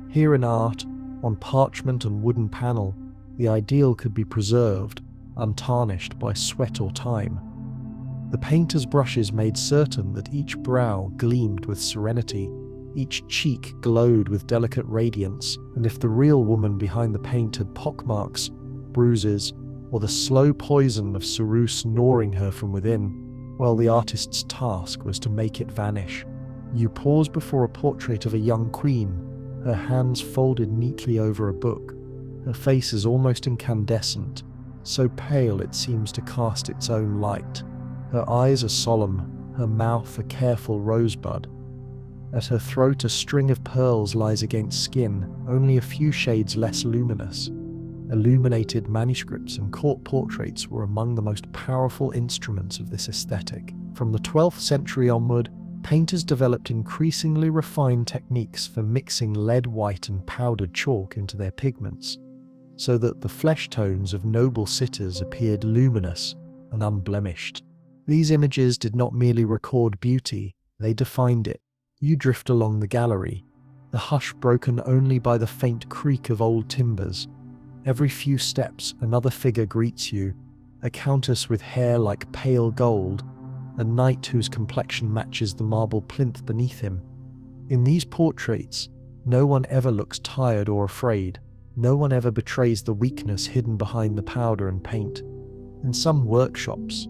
Here in art, on parchment and wooden panel, the ideal could be preserved, untarnished by sweat or time. The painter's brushes made certain that each brow gleamed with serenity, each cheek glowed with delicate radiance, and if the real woman behind the paint had pockmarks, bruises, or the slow poison of ceruse gnawing her from within, well, the artist's task was to make it vanish. You pause before a portrait of a young queen, her hands folded neatly over a book. Her face is almost incandescent, so pale it seems to cast its own light. Her eyes are solemn, her mouth a careful rosebud. At her throat a string of pearls lies against skin, only a few shades less luminous. illuminated manuscripts and court portraits were among the most powerful instruments of this aesthetic. From the 12th century onward, painters developed increasingly refined techniques for mixing lead white and powdered chalk into their pigments, so that the flesh tones of noble sitters appeared luminous and unblemished. These images did not merely record beauty, they defined it. You drift along the gallery, the hush broken only by the faint creak of old timbers. Every few steps, another figure greets you, a countess with hair like pale gold, a knight whose complexion matches the marble plinth beneath him. In these portraits, no one ever looks tired or afraid. No one ever betrays the weakness hidden behind the powder and paint. In some workshops,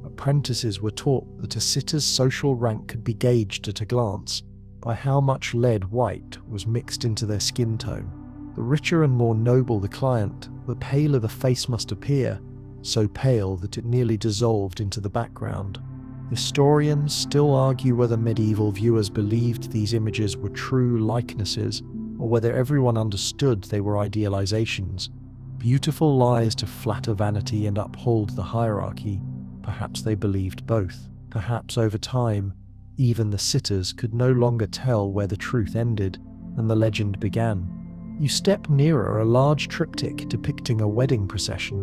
apprentices were taught that a sitter's social rank could be gauged at a glance by how much lead white was mixed into their skin tone. The richer and more noble the client, the paler the face must appear, so pale that it nearly dissolved into the background. Historians still argue whether medieval viewers believed these images were true likenesses, or whether everyone understood they were idealizations, beautiful lies to flatter vanity and uphold the hierarchy. Perhaps they believed both. Perhaps over time, even the sitters could no longer tell where the truth ended and the legend began. You step nearer a large triptych depicting a wedding procession.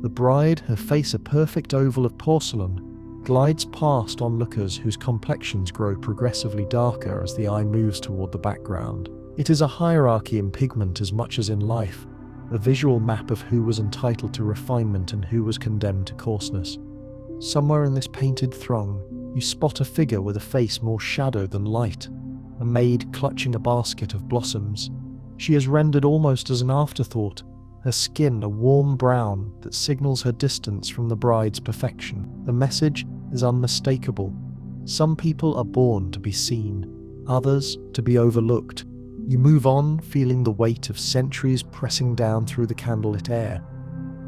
The bride, her face a perfect oval of porcelain, glides past onlookers whose complexions grow progressively darker as the eye moves toward the background. It is a hierarchy in pigment as much as in life, a visual map of who was entitled to refinement and who was condemned to coarseness. Somewhere in this painted throng, you spot a figure with a face more shadow than light, a maid clutching a basket of blossoms. She is rendered almost as an afterthought, her skin a warm brown that signals her distance from the bride's perfection. The message is unmistakable. Some people are born to be seen, others to be overlooked. You move on, feeling the weight of centuries pressing down through the candlelit air.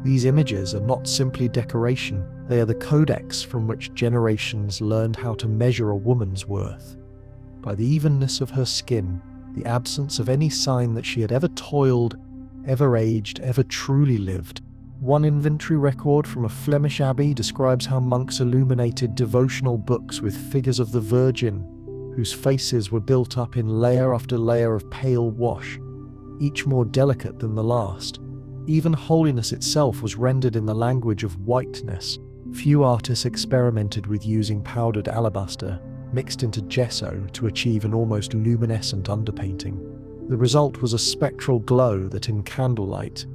These images are not simply decoration, they are the codex from which generations learned how to measure a woman's worth. By the evenness of her skin, the absence of any sign that she had ever toiled, ever aged, ever truly lived. One inventory record from a Flemish abbey describes how monks illuminated devotional books with figures of the Virgin, whose faces were built up in layer after layer of pale wash, each more delicate than the last. Even holiness itself was rendered in the language of whiteness. Few artists experimented with using powdered alabaster, mixed into gesso to achieve an almost luminescent underpainting. The result was a spectral glow that in candlelight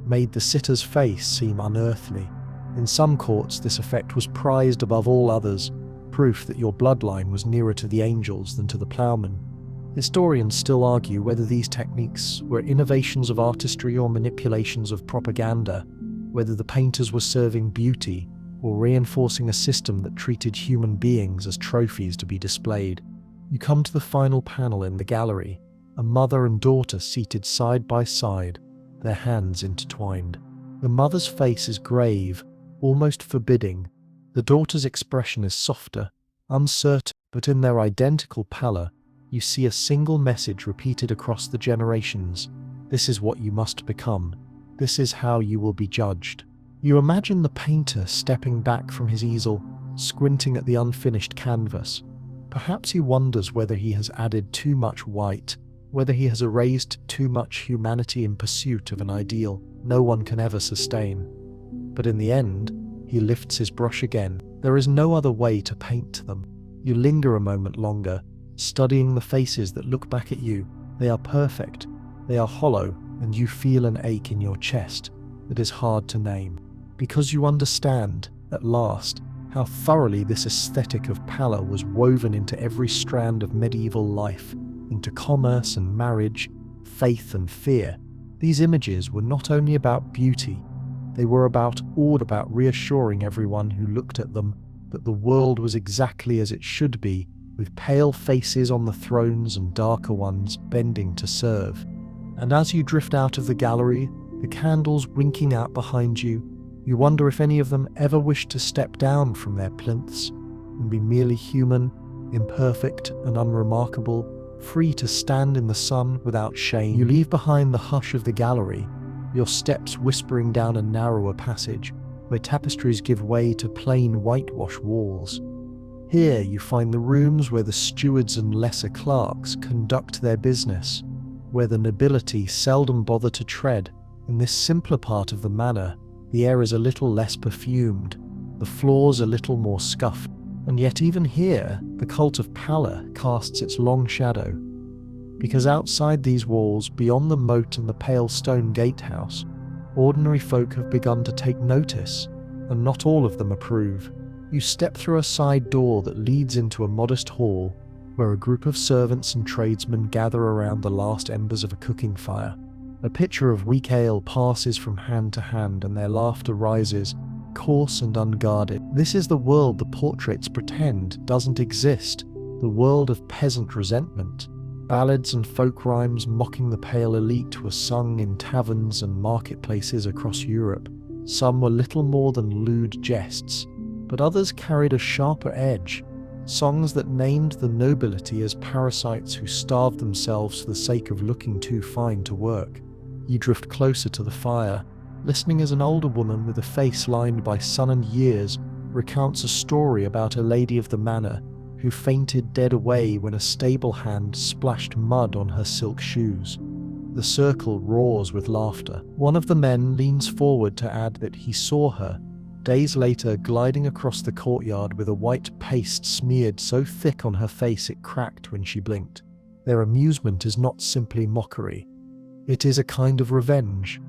made the sitter's face seem unearthly. In some courts this effect was prized above all others, proof that your bloodline was nearer to the angels than to the ploughman. Historians still argue whether these techniques were innovations of artistry or manipulations of propaganda, whether the painters were serving beauty or reinforcing a system that treated human beings as trophies to be displayed. You come to the final panel in the gallery, a mother and daughter seated side by side, their hands intertwined. The mother's face is grave, almost forbidding. The daughter's expression is softer, uncertain, but in their identical pallor, you see a single message repeated across the generations. This is what you must become. This is how you will be judged. You imagine the painter stepping back from his easel, squinting at the unfinished canvas. Perhaps he wonders whether he has added too much white, whether he has erased too much humanity in pursuit of an ideal no one can ever sustain. But in the end, he lifts his brush again. There is no other way to paint them. You linger a moment longer, studying the faces that look back at you. They are perfect, they are hollow, and you feel an ache in your chest that is hard to name. Because you understand, at last, how thoroughly this aesthetic of pallor was woven into every strand of medieval life, into commerce and marriage, faith and fear. These images were not only about beauty, they were about reassuring everyone who looked at them that the world was exactly as it should be, with pale faces on the thrones and darker ones bending to serve. And as you drift out of the gallery, the candles winking out behind you, you wonder if any of them ever wished to step down from their plinths and be merely human, imperfect and unremarkable, free to stand in the sun without shame. You leave behind the hush of the gallery, your steps whispering down a narrower passage where tapestries give way to plain whitewash walls. Here you find the rooms where the stewards and lesser clerks conduct their business, where the nobility seldom bother to tread. In this simpler part of the manor, the air is a little less perfumed, the floors a little more scuffed, and yet even here, the cult of pallor casts its long shadow. Because outside these walls, beyond the moat and the pale stone gatehouse, ordinary folk have begun to take notice, and not all of them approve. You step through a side door that leads into a modest hall, where a group of servants and tradesmen gather around the last embers of a cooking fire. A pitcher of weak ale passes from hand to hand, and their laughter rises, coarse and unguarded. This is the world the portraits pretend doesn't exist, the world of peasant resentment. Ballads and folk rhymes mocking the pale elite were sung in taverns and marketplaces across Europe. Some were little more than lewd jests, but others carried a sharper edge, songs that named the nobility as parasites who starved themselves for the sake of looking too fine to work. You drift closer to the fire, listening as an older woman with a face lined by sun and years recounts a story about a lady of the manor who fainted dead away when a stable hand splashed mud on her silk shoes. The circle roars with laughter. One of the men leans forward to add that he saw her, days later, gliding across the courtyard with a white paste smeared so thick on her face it cracked when she blinked. Their amusement is not simply mockery. It is a kind of revenge,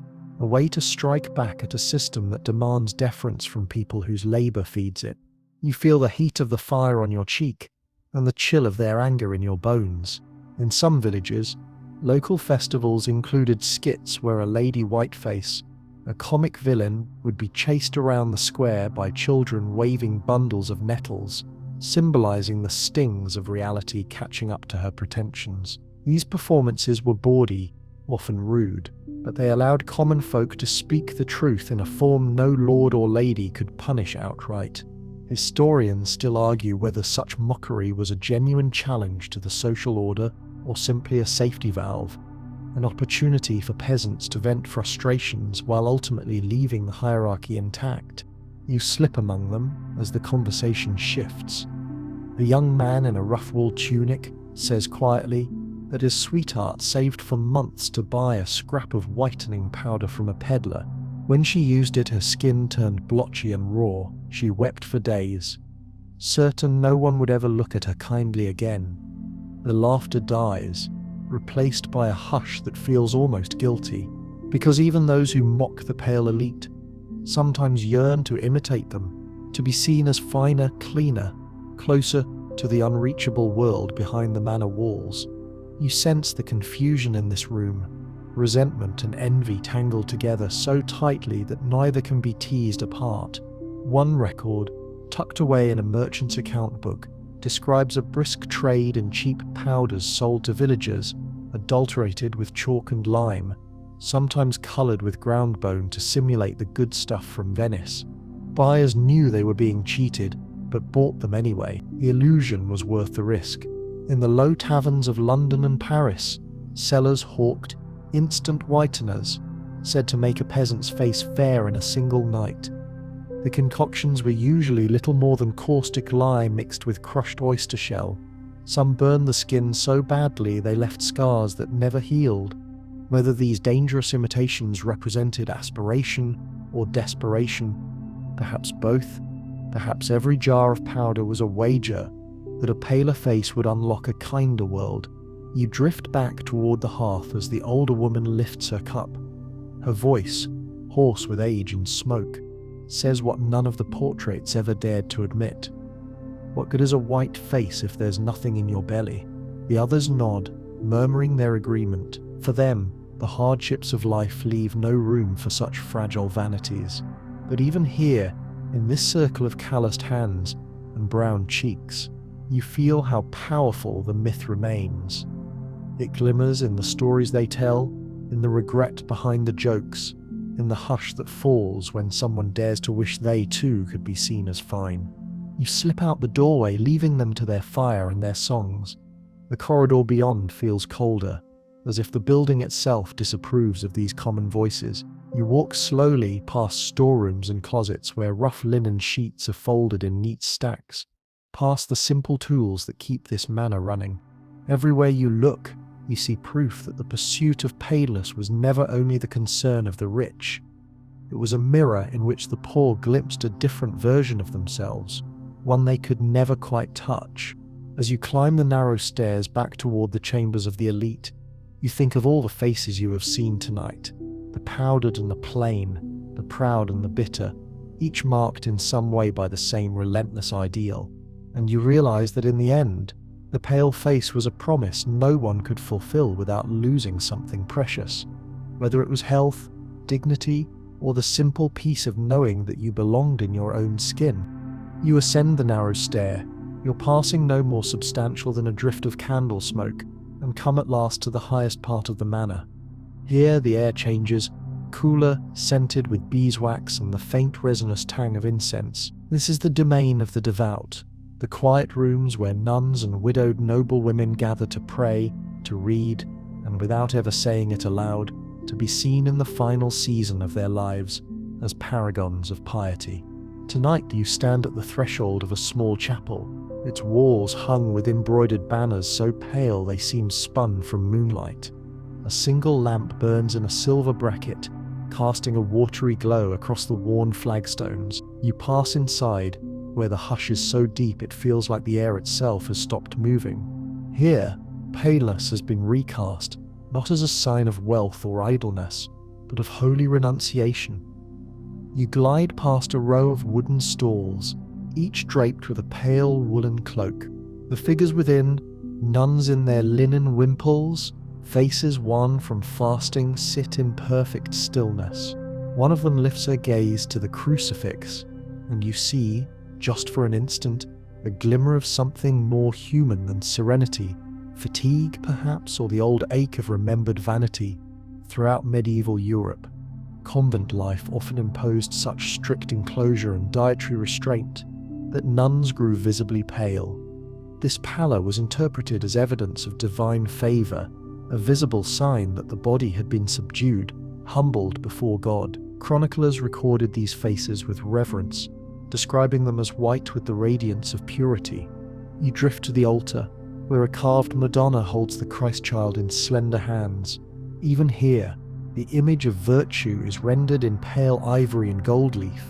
a way to strike back at a system that demands deference from people whose labor feeds it. You feel the heat of the fire on your cheek and the chill of their anger in your bones. In some villages, local festivals included skits where a lady whiteface, a comic villain, would be chased around the square by children waving bundles of nettles, symbolizing the stings of reality catching up to her pretensions. These performances were bawdy, often rude, but they allowed common folk to speak the truth in a form no lord or lady could punish outright. Historians still argue whether such mockery was a genuine challenge to the social order or simply a safety valve, an opportunity for peasants to vent frustrations while ultimately leaving the hierarchy intact. You slip among them as the conversation shifts. A young man in a rough-wool tunic says quietly that his sweetheart saved for months to buy a scrap of whitening powder from a peddler. When she used it, her skin turned blotchy and raw. She wept for days, certain no one would ever look at her kindly again. The laughter dies, replaced by a hush that feels almost guilty, because even those who mock the pale elite sometimes yearn to imitate them, to be seen as finer, cleaner, closer to the unreachable world behind the manor walls. You sense the confusion in this room, resentment and envy tangled together so tightly that neither can be teased apart. One record, tucked away in a merchant's account book, describes a brisk trade in cheap powders sold to villagers, adulterated with chalk and lime, sometimes coloured with ground bone to simulate the good stuff from Venice. Buyers knew they were being cheated, but bought them anyway. The illusion was worth the risk. In the low taverns of London and Paris, sellers hawked instant whiteners, said to make a peasant's face fair in a single night. The concoctions were usually little more than caustic lye mixed with crushed oyster shell. Some burned the skin so badly they left scars that never healed. Whether these dangerous imitations represented aspiration or desperation, perhaps both, perhaps every jar of powder was a wager that a paler face would unlock a kinder world. You drift back toward the hearth as the older woman lifts her cup. Her voice, hoarse with age and smoke, says what none of the portraits ever dared to admit. What good is a white face if there's nothing in your belly? The others nod, murmuring their agreement. For them, the hardships of life leave no room for such fragile vanities. But even here, in this circle of calloused hands and brown cheeks, you feel how powerful the myth remains. It glimmers in the stories they tell, in the regret behind the jokes, in the hush that falls when someone dares to wish they too could be seen as fine. You slip out the doorway, leaving them to their fire and their songs. The corridor beyond feels colder, as if the building itself disapproves of these common voices. You walk slowly past storerooms and closets where rough linen sheets are folded in neat stacks, past the simple tools that keep this manor running. Everywhere you look, you see proof that the pursuit of paleness was never only the concern of the rich. It was a mirror in which the poor glimpsed a different version of themselves, one they could never quite touch. As you climb the narrow stairs back toward the chambers of the elite, you think of all the faces you have seen tonight, the powdered and the plain, the proud and the bitter, each marked in some way by the same relentless ideal. And you realize that in the end, the pale face was a promise no one could fulfill without losing something precious, whether it was health, dignity, or the simple peace of knowing that you belonged in your own skin. You ascend the narrow stair, your passing no more substantial than a drift of candle smoke, and come at last to the highest part of the manor. Here the air changes, cooler, scented with beeswax and the faint resinous tang of incense. This is the domain of the devout, the quiet rooms where nuns and widowed noblewomen gather to pray, to read, and without ever saying it aloud, to be seen in the final season of their lives as paragons of piety. Tonight you stand at the threshold of a small chapel, its walls hung with embroidered banners so pale they seem spun from moonlight. A single lamp burns in a silver bracket, casting a watery glow across the worn flagstones. You pass inside, where the hush is so deep it feels like the air itself has stopped moving. Here, paleness has been recast, not as a sign of wealth or idleness, but of holy renunciation. You glide past a row of wooden stalls, each draped with a pale woolen cloak. The figures within, nuns in their linen wimples, faces wan from fasting, sit in perfect stillness. One of them lifts her gaze to the crucifix, and you see, just for an instant, a glimmer of something more human than serenity, fatigue perhaps, or the old ache of remembered vanity. Throughout medieval Europe, convent life often imposed such strict enclosure and dietary restraint that nuns grew visibly pale. This pallor was interpreted as evidence of divine favor, a visible sign that the body had been subdued, humbled before God. Chroniclers recorded these faces with reverence, describing them as white with the radiance of purity. You drift to the altar, where a carved Madonna holds the Christ child in slender hands. Even here, the image of virtue is rendered in pale ivory and gold leaf,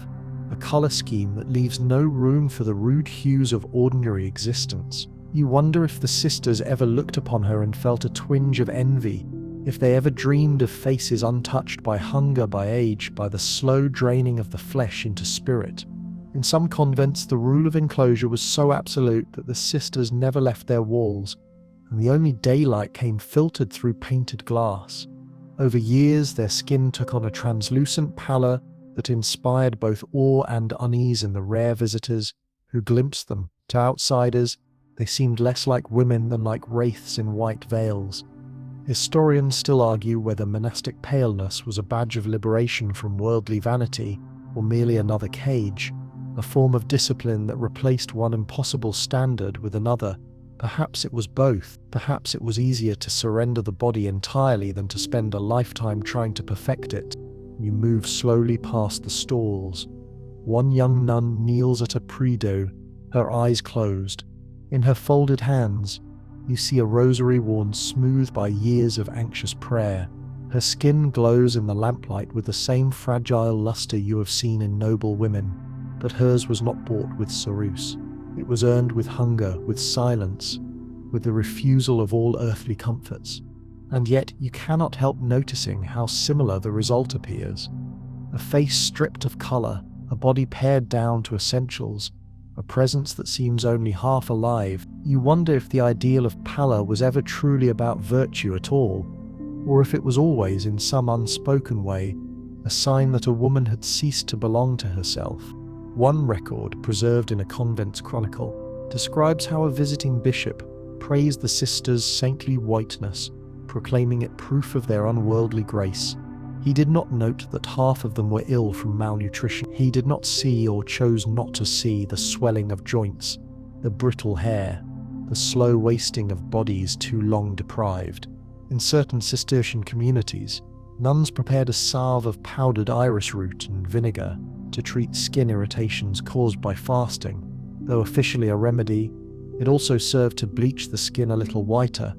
a color scheme that leaves no room for the rude hues of ordinary existence. You wonder if the sisters ever looked upon her and felt a twinge of envy, if they ever dreamed of faces untouched by hunger, by age, by the slow draining of the flesh into spirit. In some convents, the rule of enclosure was so absolute that the sisters never left their walls, and the only daylight came filtered through painted glass. Over years, their skin took on a translucent pallor that inspired both awe and unease in the rare visitors who glimpsed them. To outsiders, they seemed less like women than like wraiths in white veils. Historians still argue whether monastic paleness was a badge of liberation from worldly vanity or merely another cage, a form of discipline that replaced one impossible standard with another. Perhaps it was both. Perhaps it was easier to surrender the body entirely than to spend a lifetime trying to perfect it. You move slowly past the stalls. One young nun kneels at a prie-dieu, her eyes closed. In her folded hands, you see a rosary worn smooth by years of anxious prayer. Her skin glows in the lamplight with the same fragile luster you have seen in noble women, but hers was not bought with ceruse. It was earned with hunger, with silence, with the refusal of all earthly comforts. And yet you cannot help noticing how similar the result appears. A face stripped of color, a body pared down to essentials, a presence that seems only half alive. You wonder if the ideal of pallor was ever truly about virtue at all, or if it was always, in some unspoken way, a sign that a woman had ceased to belong to herself. One record, preserved in a convent's chronicle, describes how a visiting bishop praised the sisters' saintly whiteness, proclaiming it proof of their unworldly grace. He did not note that half of them were ill from malnutrition. He did not see, or chose not to see, the swelling of joints, the brittle hair, the slow wasting of bodies too long deprived. In certain Cistercian communities, Nuns prepared a salve of powdered iris root and vinegar to treat skin irritations caused by fasting. Though officially a remedy, it also served to bleach the skin a little whiter.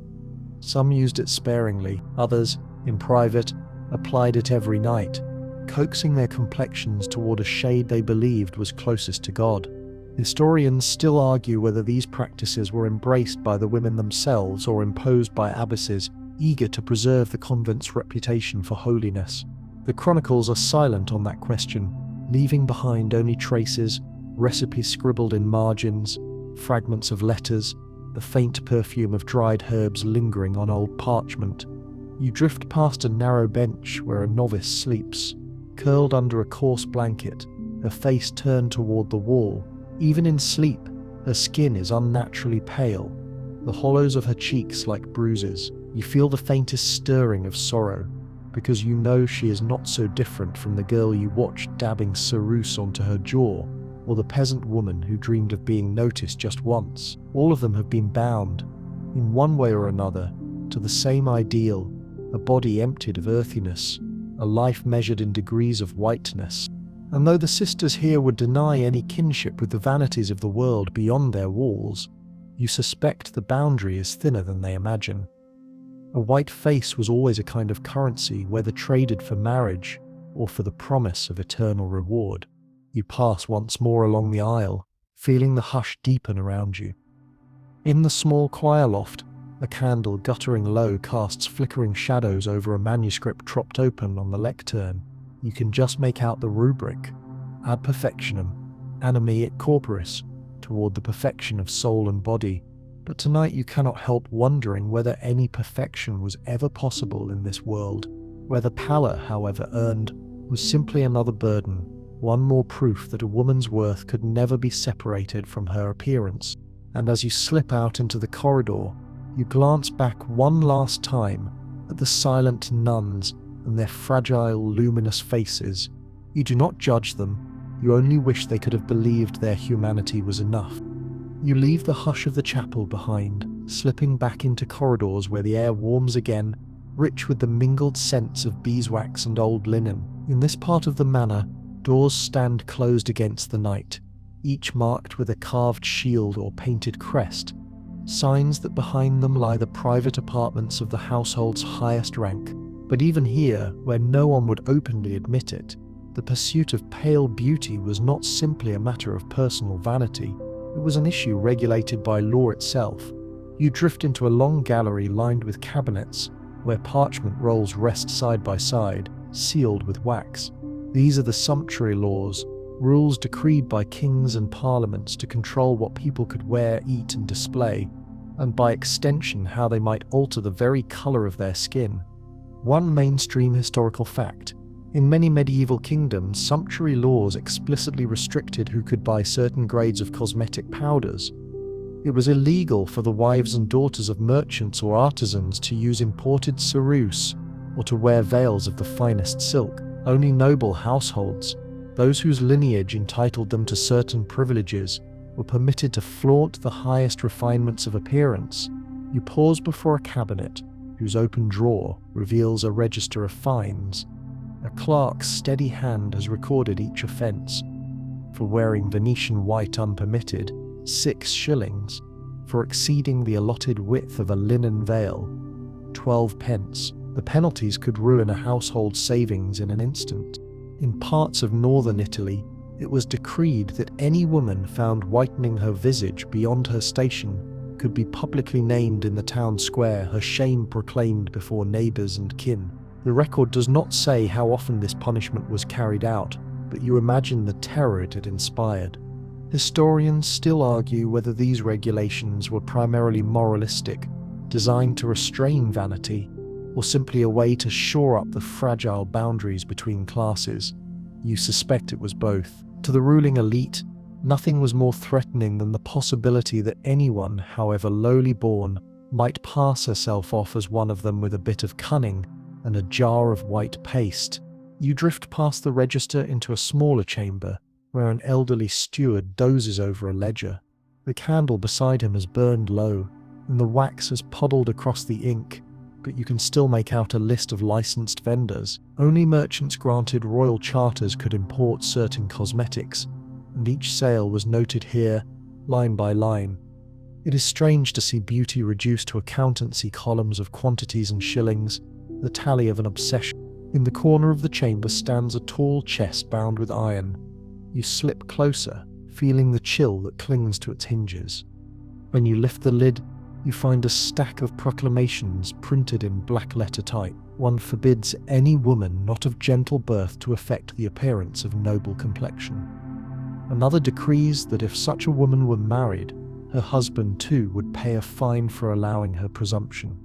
Some used it sparingly, others, in private, applied it every night, coaxing their complexions toward a shade they believed was closest to God. Historians still argue whether these practices were embraced by the women themselves or imposed by abbesses eager to preserve the convent's reputation for holiness. The chronicles are silent on that question, leaving behind only traces, recipes scribbled in margins, fragments of letters, the faint perfume of dried herbs lingering on old parchment. You drift past a narrow bench where a novice sleeps, curled under a coarse blanket, her face turned toward the wall. Even in sleep, her skin is unnaturally pale, the hollows of her cheeks like bruises. You feel the faintest stirring of sorrow, because you know she is not so different from the girl you watched dabbing ceruse onto her jaw, or the peasant woman who dreamed of being noticed just once. All of them have been bound, in one way or another, to the same ideal, a body emptied of earthiness, a life measured in degrees of whiteness. And though the sisters here would deny any kinship with the vanities of the world beyond their walls, you suspect the boundary is thinner than they imagine. A white face was always a kind of currency, whether traded for marriage or for the promise of eternal reward. You pass once more along the aisle, feeling the hush deepen around you. In the small choir loft, a candle guttering low casts flickering shadows over a manuscript propped open on the lectern. You can just make out the rubric, ad perfectionem, animi et corporis, toward the perfection of soul and body. But tonight you cannot help wondering whether any perfection was ever possible in this world, whether pallor, however earned, was simply another burden, one more proof that a woman's worth could never be separated from her appearance. And as you slip out into the corridor, you glance back one last time at the silent nuns and their fragile, luminous faces. You do not judge them, you only wish they could have believed their humanity was enough. You leave the hush of the chapel behind, slipping back into corridors where the air warms again, rich with the mingled scents of beeswax and old linen. In this part of the manor, doors stand closed against the night, each marked with a carved shield or painted crest, signs that behind them lie the private apartments of the household's highest rank. But even here, where no one would openly admit it, the pursuit of pale beauty was not simply a matter of personal vanity. It was an issue regulated by law itself. You drift into a long gallery lined with cabinets, where parchment rolls rest side by side, sealed with wax. These are the sumptuary laws, rules decreed by kings and parliaments to control what people could wear, eat, and display, and by extension how they might alter the very color of their skin. One mainstream historical fact: in many medieval kingdoms, sumptuary laws explicitly restricted who could buy certain grades of cosmetic powders. It was illegal for the wives and daughters of merchants or artisans to use imported ceruse or to wear veils of the finest silk. Only noble households, those whose lineage entitled them to certain privileges, were permitted to flaunt the highest refinements of appearance. You pause before a cabinet whose open drawer reveals a register of fines. A clerk's steady hand has recorded each offence. For wearing Venetian white unpermitted, 6 shillings. For exceeding the allotted width of a linen veil, 12 pence. The penalties could ruin a household's savings in an instant. In parts of northern Italy, it was decreed that any woman found whitening her visage beyond her station could be publicly named in the town square, her shame proclaimed before neighbours and kin. The record does not say how often this punishment was carried out, but you imagine the terror it had inspired. Historians still argue whether these regulations were primarily moralistic, designed to restrain vanity, or simply a way to shore up the fragile boundaries between classes. You suspect it was both. To the ruling elite, nothing was more threatening than the possibility that anyone, however lowly born, might pass herself off as one of them with a bit of cunning and a jar of white paste. You drift past the register into a smaller chamber, where an elderly steward dozes over a ledger. The candle beside him has burned low, and the wax has puddled across the ink. but you can still make out a list of licensed vendors. Only merchants granted royal charters could import certain cosmetics, and each sale was noted here, line by line. It is strange to see beauty reduced to accountancy columns of quantities and shillings, the tally of an obsession. In the corner of the chamber stands a tall chest bound with iron. You slip closer, feeling the chill that clings to its hinges. When you lift the lid, you find a stack of proclamations printed in black letter type. One forbids any woman not of gentle birth to affect the appearance of noble complexion. Another decrees that if such a woman were married, her husband too would pay a fine for allowing her presumption.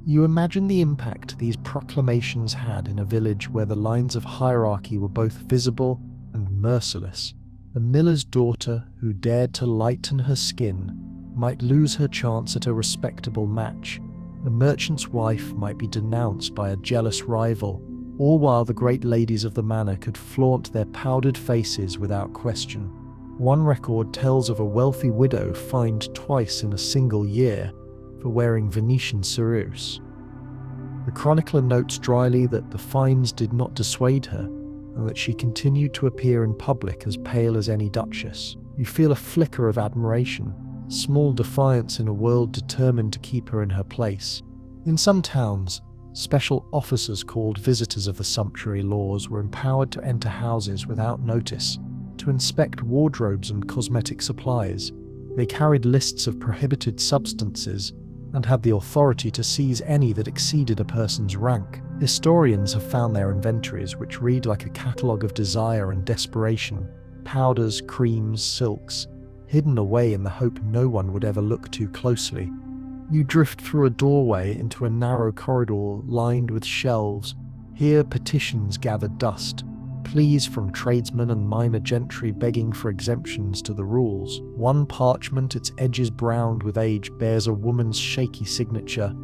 You imagine the impact these proclamations had in a village where the lines of hierarchy were both visible and merciless. A miller's daughter who dared to lighten her skin might lose her chance at a respectable match. A merchant's wife might be denounced by a jealous rival, all while the great ladies of the manor could flaunt their powdered faces without question. One record tells of a wealthy widow fined twice in a single year for wearing Venetian ceruse. The chronicler notes dryly that the fines did not dissuade her, and that she continued to appear in public as pale as any duchess. You feel a flicker of admiration, small defiance in a world determined to keep her in her place. In some towns, special officers called visitors of the sumptuary laws were empowered to enter houses without notice, to inspect wardrobes and cosmetic supplies. They carried lists of prohibited substances and had the authority to seize any that exceeded a person's rank. Historians have found their inventories, which read like a catalogue of desire and desperation, powders, creams, silks, hidden away in the hope no one would ever look too closely. You drift through a doorway into a narrow corridor lined with shelves. Here petitions gathered dust, pleas from tradesmen and minor gentry begging for exemptions to the rules. One parchment, its edges browned with age, bears a woman's shaky signature.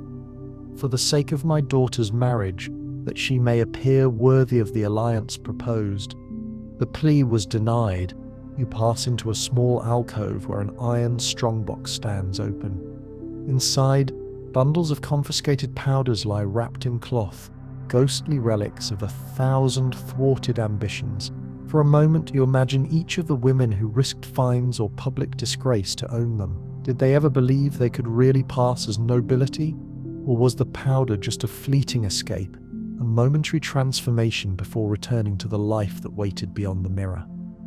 For the sake of my daughter's marriage, that she may appear worthy of the alliance proposed. The plea was denied. You pass into a small alcove where an iron strongbox stands open. Inside, bundles of confiscated powders lie wrapped in cloth, ghostly relics of 1,000 thwarted ambitions. For a moment you imagine each of the women who risked fines or public disgrace to own them. Did they ever believe they could really pass as nobility? Or was the powder just a fleeting escape, a momentary transformation before returning to the life that waited beyond the mirror?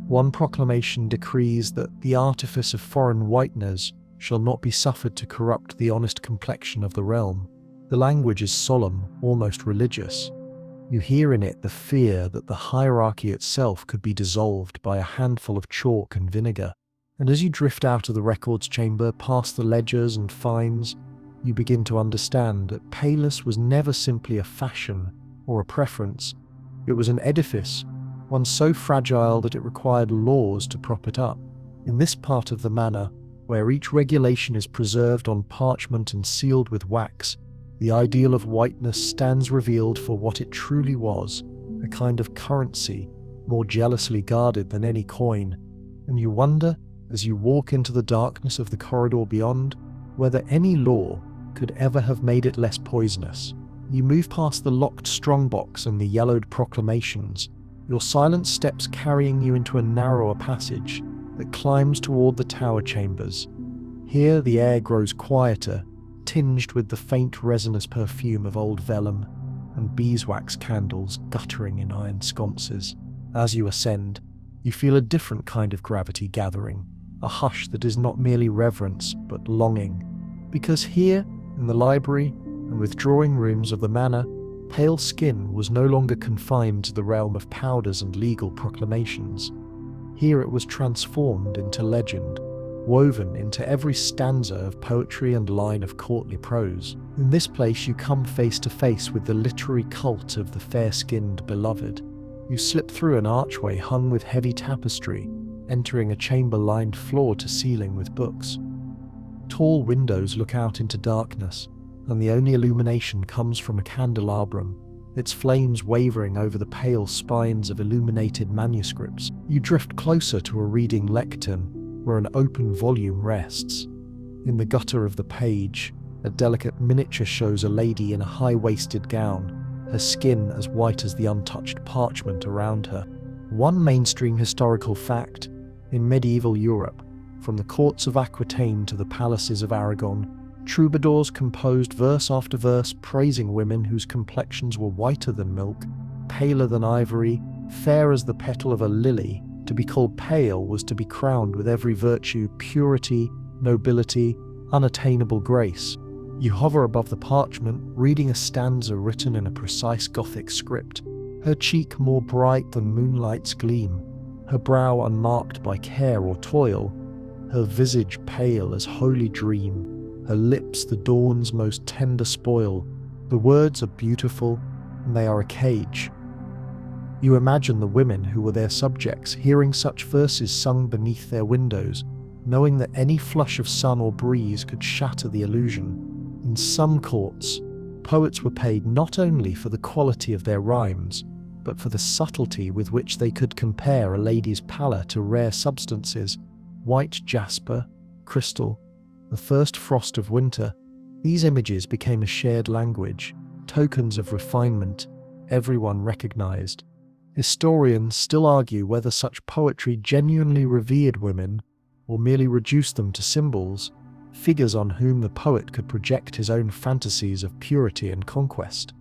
One proclamation decrees that the artifice of foreign whiteners shall not be suffered to corrupt the honest complexion of the realm. The language is solemn, almost religious. You hear in it the fear that the hierarchy itself could be dissolved by a handful of chalk and vinegar. And as you drift out of the records chamber, past the ledgers and fines, you begin to understand that paleness was never simply a fashion or a preference. It was an edifice, one so fragile that it required laws to prop it up. In this part of the manor, where each regulation is preserved on parchment and sealed with wax, the ideal of whiteness stands revealed for what it truly was, a kind of currency, more jealously guarded than any coin. And you wonder, as you walk into the darkness of the corridor beyond, whether any law could ever have made it less poisonous. You move past the locked strongbox and the yellowed proclamations, your silent steps carrying you into a narrower passage that climbs toward the tower chambers. Here the air grows quieter, tinged with the faint resinous perfume of old vellum and beeswax candles guttering in iron sconces. As you ascend, you feel a different kind of gravity gathering, a hush that is not merely reverence but longing. Because here, in the library and withdrawing rooms of the manor, pale skin was no longer confined to the realm of powders and legal proclamations. Here it was transformed into legend, woven into every stanza of poetry and line of courtly prose. In this place you come face to face with the literary cult of the fair-skinned beloved. You slip through an archway hung with heavy tapestry, entering a chamber lined floor to ceiling with books. Tall windows look out into darkness, and the only illumination comes from a candelabrum, its flames wavering over the pale spines of illuminated manuscripts. You drift closer to a reading lectern, where an open volume rests. In the gutter of the page, A delicate miniature shows a lady in a high-waisted gown, her skin as white as the untouched parchment around her. One mainstream historical fact: in medieval Europe, from the courts of Aquitaine to the palaces of Aragon, troubadours composed verse after verse praising women whose complexions were whiter than milk, paler than ivory, fair as the petal of a lily. To be called pale was to be crowned with every virtue, purity, nobility, unattainable grace. You hover above the parchment, reading a stanza written in a precise Gothic script, her cheek more bright than moonlight's gleam, her brow unmarked by care or toil, her visage pale as holy dream, her lips the dawn's most tender spoil. The words are beautiful, and they are a cage. You imagine the women who were their subjects hearing such verses sung beneath their windows, knowing that any flush of sun or breeze could shatter the illusion. In some courts, poets were paid not only for the quality of their rhymes, but for the subtlety with which they could compare a lady's pallor to rare substances, white jasper, crystal, the first frost of winter. These images became a shared language, tokens of refinement, everyone recognized. Historians still argue whether such poetry genuinely revered women or merely reduced them to symbols, figures on whom the poet could project his own fantasies of purity and conquest.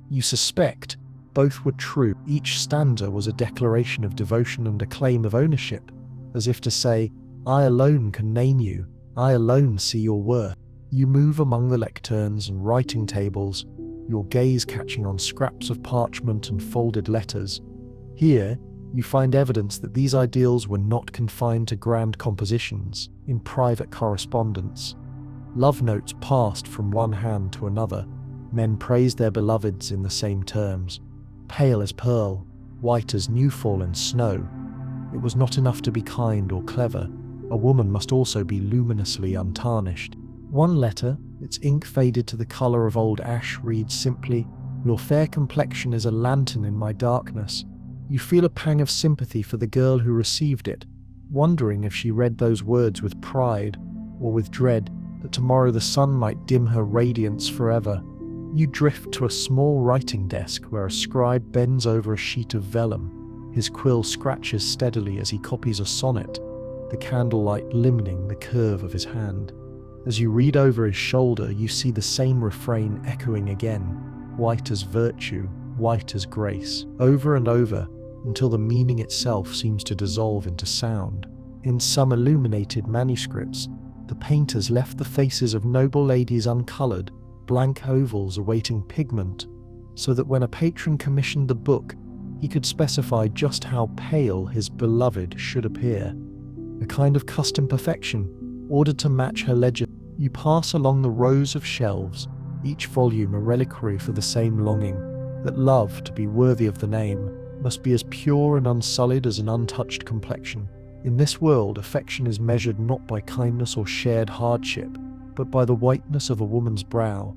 You suspect both were true. Each stanza was a declaration of devotion and a claim of ownership, as if to say, "I alone can name you, I alone see your worth." You move among the lecterns and writing tables, your gaze catching on scraps of parchment and folded letters. Here, you find evidence that these ideals were not confined to grand compositions. In private correspondence, love notes passed from one hand to another. Men praised their beloveds in the same terms. Pale as pearl, white as new-fallen snow. It was not enough to be kind or clever. A woman must also be luminously untarnished. One letter, its ink faded to the color of old ash, reads simply, "Your fair complexion is a lantern in my darkness." You feel a pang of sympathy for the girl who received it, wondering if she read those words with pride or with dread that tomorrow the sun might dim her radiance forever. You drift to a small writing desk where a scribe bends over a sheet of vellum. His quill scratches steadily as he copies a sonnet, the candlelight limning the curve of his hand. As you read over his shoulder, you see the same refrain echoing again, white as virtue, white as grace, over and over, until the meaning itself seems to dissolve into sound. In some illuminated manuscripts, the painters left the faces of noble ladies uncoloured, blank ovals awaiting pigment, so that when a patron commissioned the book, he could specify just how pale his beloved should appear. A kind of custom perfection, ordered to match her legend. You pass along the rows of shelves, each volume a reliquary for the same longing, that love, to be worthy of the name, must be as pure and unsullied as an untouched complexion. In this world, affection is measured not by kindness or shared hardship, but by the whiteness of a woman's brow.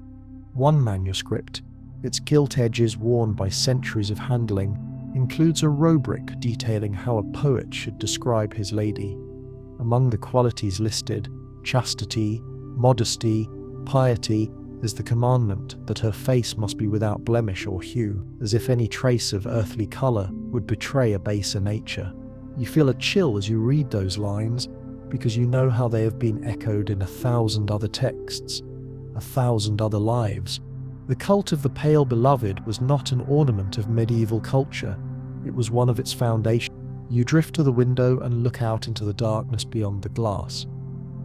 One manuscript, its gilt edges worn by centuries of handling, includes a rubric detailing how a poet should describe his lady. Among the qualities listed, chastity, modesty, piety, is the commandment that her face must be without blemish or hue, as if any trace of earthly colour would betray a baser nature. You feel a chill as you read those lines, because you know how they have been echoed in 1,000 other texts, 1,000 other lives. The cult of the pale beloved was not an ornament of medieval culture, it was one of its foundations. You drift to the window and look out into the darkness beyond the glass.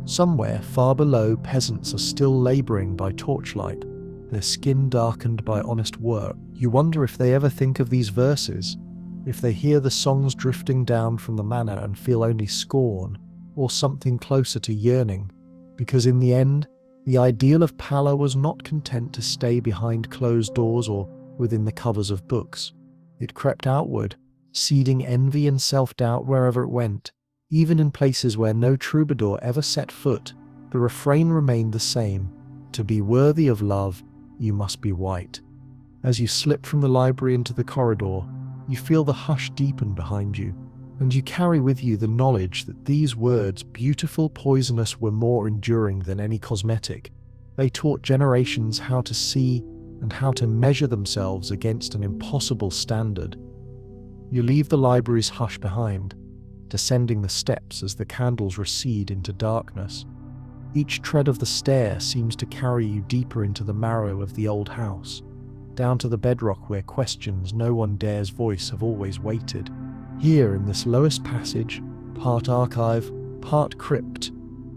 Somewhere far below, peasants are still labouring by torchlight, their skin darkened by honest work. You wonder if they ever think of these verses, if they hear the songs drifting down from the manor and feel only scorn, or something closer to yearning, because in the end, the ideal of pallor was not content to stay behind closed doors or within the covers of books. It crept outward, seeding envy and self-doubt wherever it went. Even in places where no troubadour ever set foot, the refrain remained the same: to be worthy of love, you must be white. As you slip from the library into the corridor, you feel the hush deepen behind you, and you carry with you the knowledge that these words, beautiful, poisonous, were more enduring than any cosmetic. They taught generations how to see and how to measure themselves against an impossible standard. You leave the library's hush behind, descending the steps as the candles recede into darkness. Each tread of the stair seems to carry you deeper into the marrow of the old house, down to the bedrock where questions no one dares voice have always waited. Here, in this lowest passage, part archive, part crypt,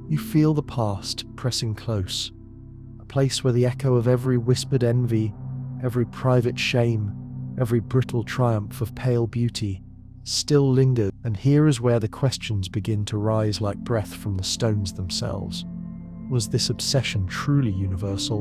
you feel the past pressing close, a place where the echo of every whispered envy, every private shame, every brittle triumph of pale beauty still lingers, and here is where the questions begin to rise like breath from the stones themselves. Was this obsession truly universal?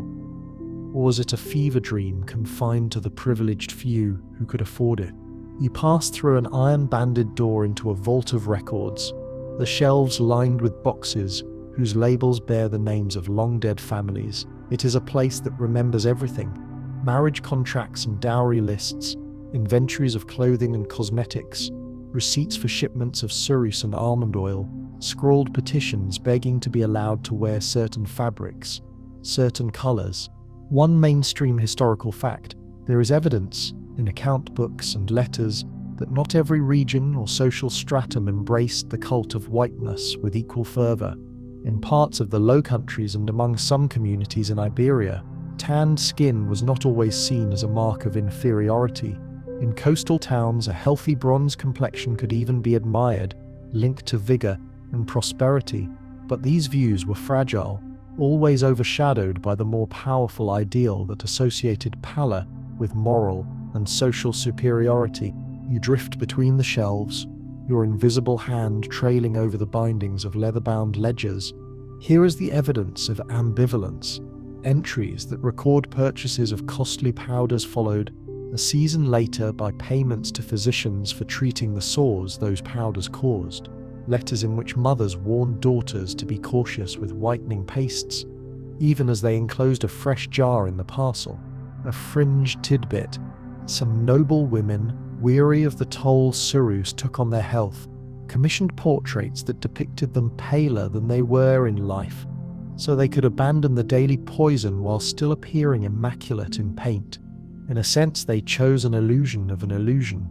Or was it a fever dream confined to the privileged few who could afford it? You pass through an iron-banded door into a vault of records, the shelves lined with boxes whose labels bear the names of long-dead families. It is a place that remembers everything: marriage contracts and dowry lists, inventories of clothing and cosmetics, receipts for shipments of cerise and almond oil, scrawled petitions begging to be allowed to wear certain fabrics, certain colors. One mainstream historical fact: there is evidence, in account books and letters, that not every region or social stratum embraced the cult of whiteness with equal fervor. In parts of the Low Countries and among some communities in Iberia, tanned skin was not always seen as a mark of inferiority. In coastal towns, a healthy bronze complexion could even be admired, linked to vigor and prosperity. But these views were fragile, always overshadowed by the more powerful ideal that associated pallor with moral and social superiority. You drift between the shelves, your invisible hand trailing over the bindings of leather-bound ledgers. Here is the evidence of ambivalence. Entries that record purchases of costly powders followed, a season later, by payments to physicians for treating the sores those powders caused. Letters in which mothers warned daughters to be cautious with whitening pastes, even as they enclosed a fresh jar in the parcel. A fringe tidbit: some noble women, weary of the toll Surus took on their health, commissioned portraits that depicted them paler than they were in life, so they could abandon the daily poison while still appearing immaculate in paint. In a sense, they chose an illusion of an illusion.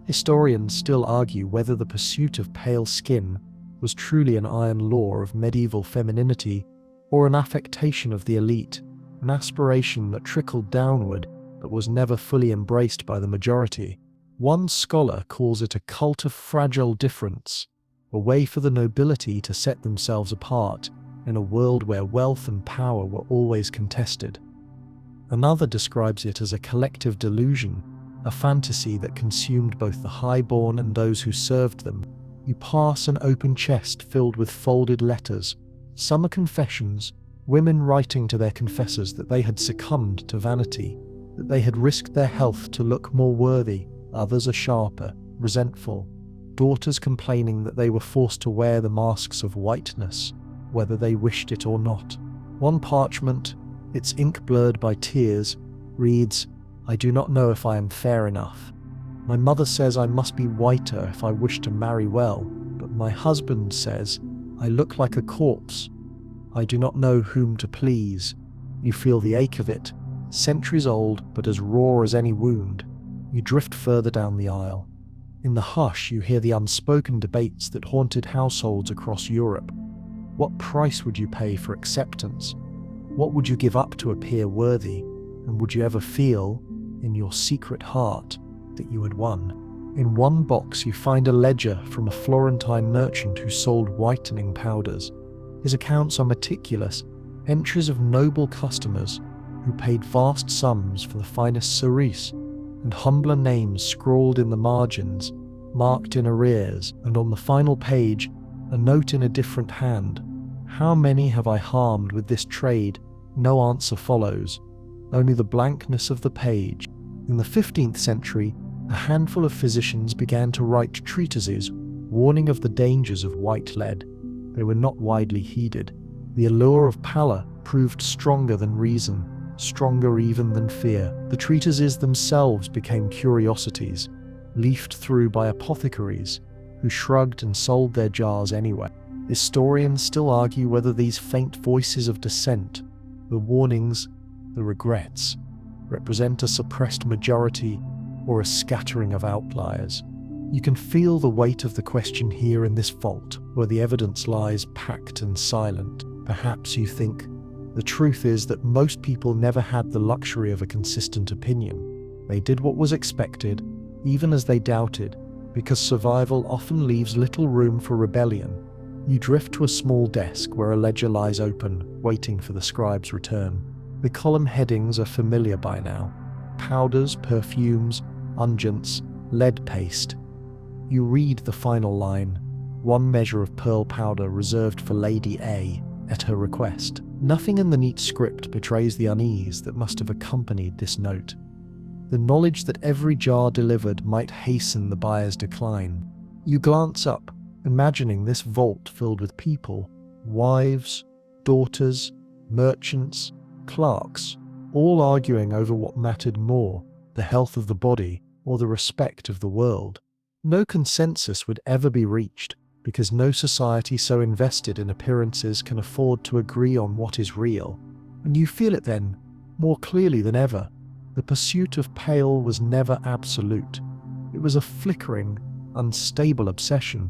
Historians still argue whether the pursuit of pale skin was truly an iron law of medieval femininity, or an affectation of the elite, an aspiration that trickled downward but was never fully embraced by the majority. One scholar calls it a cult of fragile difference, a way for the nobility to set themselves apart in a world where wealth and power were always contested. Another describes it as a collective delusion, a fantasy that consumed both the highborn and those who served them. You pass an open chest filled with folded letters. Some are confessions, women writing to their confessors that they had succumbed to vanity, that they had risked their health to look more worthy. Others are sharper, resentful, daughters complaining that they were forced to wear the masks of whiteness, whether they wished it or not. One parchment, its ink blurred by tears, reads, "I do not know if I am fair enough. My mother says I must be whiter if I wish to marry well, but my husband says I look like a corpse. I do not know whom to please." You feel the ache of it, centuries old but as raw as any wound. You drift further down the aisle. In the hush, you hear the unspoken debates that haunted households across Europe. What price would you pay for acceptance? What would you give up to appear worthy? And would you ever feel, in your secret heart, that you had won? In one box, you find a ledger from a Florentine merchant who sold whitening powders. His accounts are meticulous, entries of noble customers who paid vast sums for the finest cerise, and humbler names scrawled in the margins, marked in arrears, and on the final page, a note in a different hand. How many have I harmed with this trade? No answer follows, only the blankness of the page. In the 15th century, a handful of physicians began to write treatises warning of the dangers of white lead. They were not widely heeded. The allure of pallor proved stronger than reason, stronger even than fear. The treatises themselves became curiosities, leafed through by apothecaries, who shrugged and sold their jars anyway. Historians still argue whether these faint voices of dissent The warnings, the regrets, represent a suppressed majority or a scattering of outliers. You can feel the weight of the question here in this vault, where the evidence lies packed and silent. Perhaps you think, the truth is that most people never had the luxury of a consistent opinion. They did what was expected, even as they doubted, because survival often leaves little room for rebellion. You drift to a small desk where a ledger lies open, waiting for the scribe's return. The column headings are familiar by now. Powders, perfumes, unguents, lead paste. You read the final line, 1 measure of pearl powder reserved for Lady A, at her request. Nothing in the neat script betrays the unease that must have accompanied this note. The knowledge that every jar delivered might hasten the buyer's decline. You glance up, imagining this vault filled with people, wives, daughters, merchants, clerks, all arguing over what mattered more, the health of the body or the respect of the world. No consensus would ever be reached, because no society so invested in appearances can afford to agree on what is real. And you feel it then, more clearly than ever. The pursuit of pale was never absolute. It was a flickering, unstable obsession,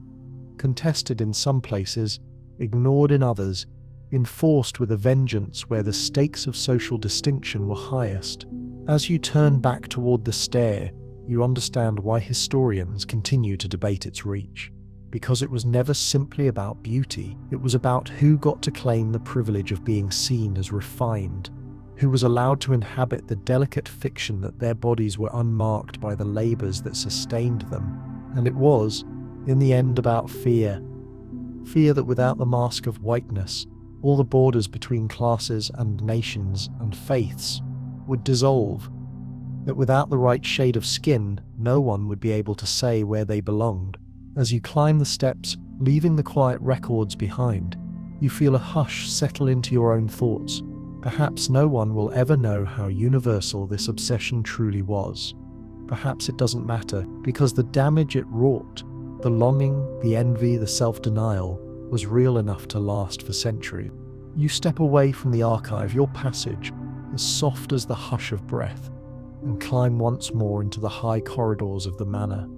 contested in some places, ignored in others, enforced with a vengeance where the stakes of social distinction were highest. As you turn back toward the stair, you understand why historians continue to debate its reach. Because it was never simply about beauty, it was about who got to claim the privilege of being seen as refined, who was allowed to inhabit the delicate fiction that their bodies were unmarked by the labors that sustained them. And it was, in the end, about fear. Fear that without the mask of whiteness, all the borders between classes and nations and faiths would dissolve. That without the right shade of skin, no one would be able to say where they belonged. As you climb the steps, leaving the quiet records behind, you feel a hush settle into your own thoughts. Perhaps no one will ever know how universal this obsession truly was. Perhaps it doesn't matter, because the damage it wrought, the longing, the envy, the self-denial, was real enough to last for centuries. You step away from the archive, your passage, as soft as the hush of breath, and climb once more into the high corridors of the manor.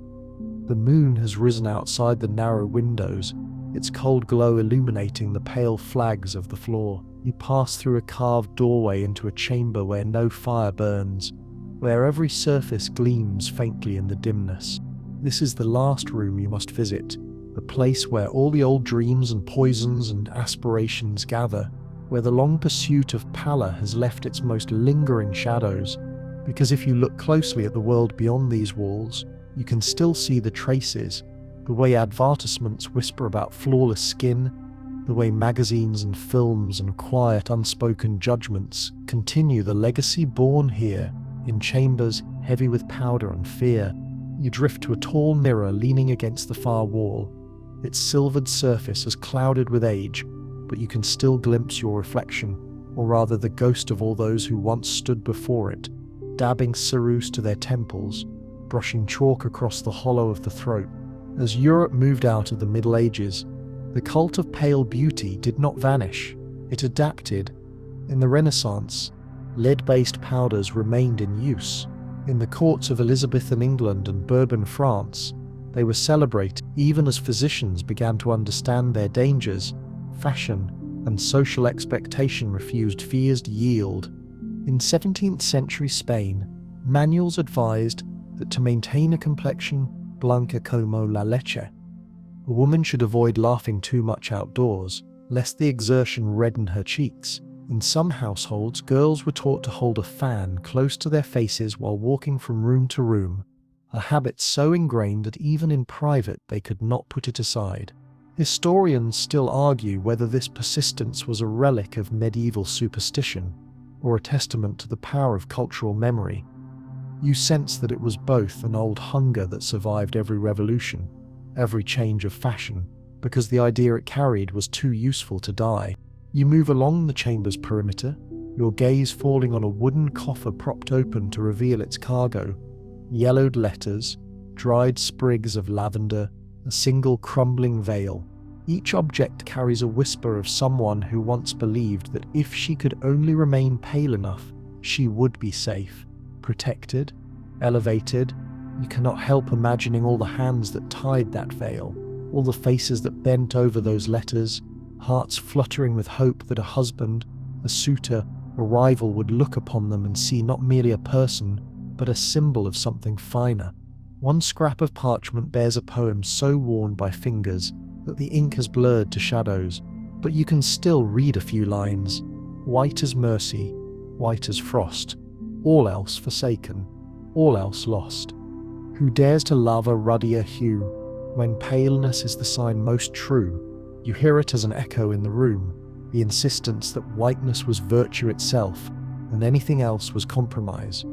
The moon has risen outside the narrow windows, its cold glow illuminating the pale flags of the floor. You pass through a carved doorway into a chamber where no fire burns, where every surface gleams faintly in the dimness. This is the last room you must visit, the place where all the old dreams and poisons and aspirations gather, where the long pursuit of pallor has left its most lingering shadows. Because if you look closely at the world beyond these walls, you can still see the traces, the way advertisements whisper about flawless skin, the way magazines and films and quiet unspoken judgments continue the legacy born here, in chambers heavy with powder and fear. You drift to a tall mirror leaning against the far wall. Its silvered surface is clouded with age, but you can still glimpse your reflection, or rather the ghost of all those who once stood before it, dabbing ceruse to their temples, brushing chalk across the hollow of the throat. As Europe moved out of the Middle Ages, the cult of pale beauty did not vanish, it adapted. In the Renaissance, lead-based powders remained in use. In the courts of Elizabethan England and Bourbon France, they were celebrated even as physicians began to understand their dangers. Fashion and social expectation refused fears to yield. In 17th century Spain, manuals advised that to maintain a complexion blanca como la leche, a woman should avoid laughing too much outdoors, lest the exertion redden her cheeks. In some households, girls were taught to hold a fan close to their faces while walking from room to room, a habit so ingrained that even in private they could not put it aside. Historians still argue whether this persistence was a relic of medieval superstition or a testament to the power of cultural memory. You sense that it was both an old hunger that survived every revolution, every change of fashion, because the idea it carried was too useful to die. You move along the chamber's perimeter, your gaze falling on a wooden coffer propped open to reveal its cargo. Yellowed letters, dried sprigs of lavender, a single crumbling veil. Each object carries a whisper of someone who once believed that if she could only remain pale enough, she would be safe, protected, elevated. You cannot help imagining all the hands that tied that veil, all the faces that bent over those letters, hearts fluttering with hope that a husband, a suitor, a rival would look upon them and see not merely a person, but a symbol of something finer. One scrap of parchment bears a poem so worn by fingers that the ink has blurred to shadows, but you can still read a few lines. White as mercy, white as frost, all else forsaken, all else lost. Who dares to love a ruddier hue, when paleness is the sign most true? You hear it as an echo in the room, the insistence that whiteness was virtue itself, and anything else was compromise.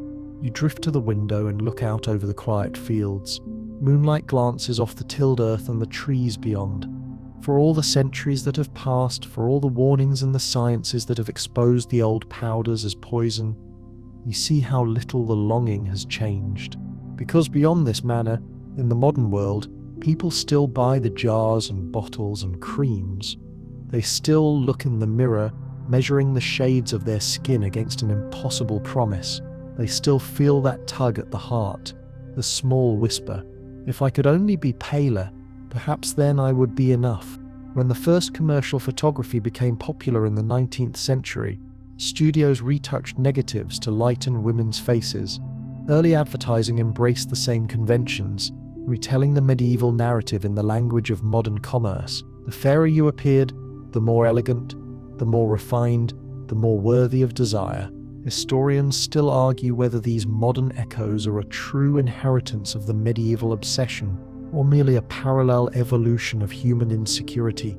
You drift to the window and look out over the quiet fields. Moonlight glances off the tilled earth and the trees beyond. For all the centuries that have passed, for all the warnings and the sciences that have exposed the old powders as poison, you see how little the longing has changed. Because beyond this manor, in the modern world, people still buy the jars and bottles and creams. They still look in the mirror, measuring the shades of their skin against an impossible promise. They still feel that tug at the heart, the small whisper, if I could only be paler, perhaps then I would be enough. When the first commercial photography became popular in the 19th century, studios retouched negatives to lighten women's faces. Early advertising embraced the same conventions, retelling the medieval narrative in the language of modern commerce. The fairer you appeared, the more elegant, the more refined, the more worthy of desire. Historians still argue whether these modern echoes are a true inheritance of the medieval obsession, or merely a parallel evolution of human insecurity.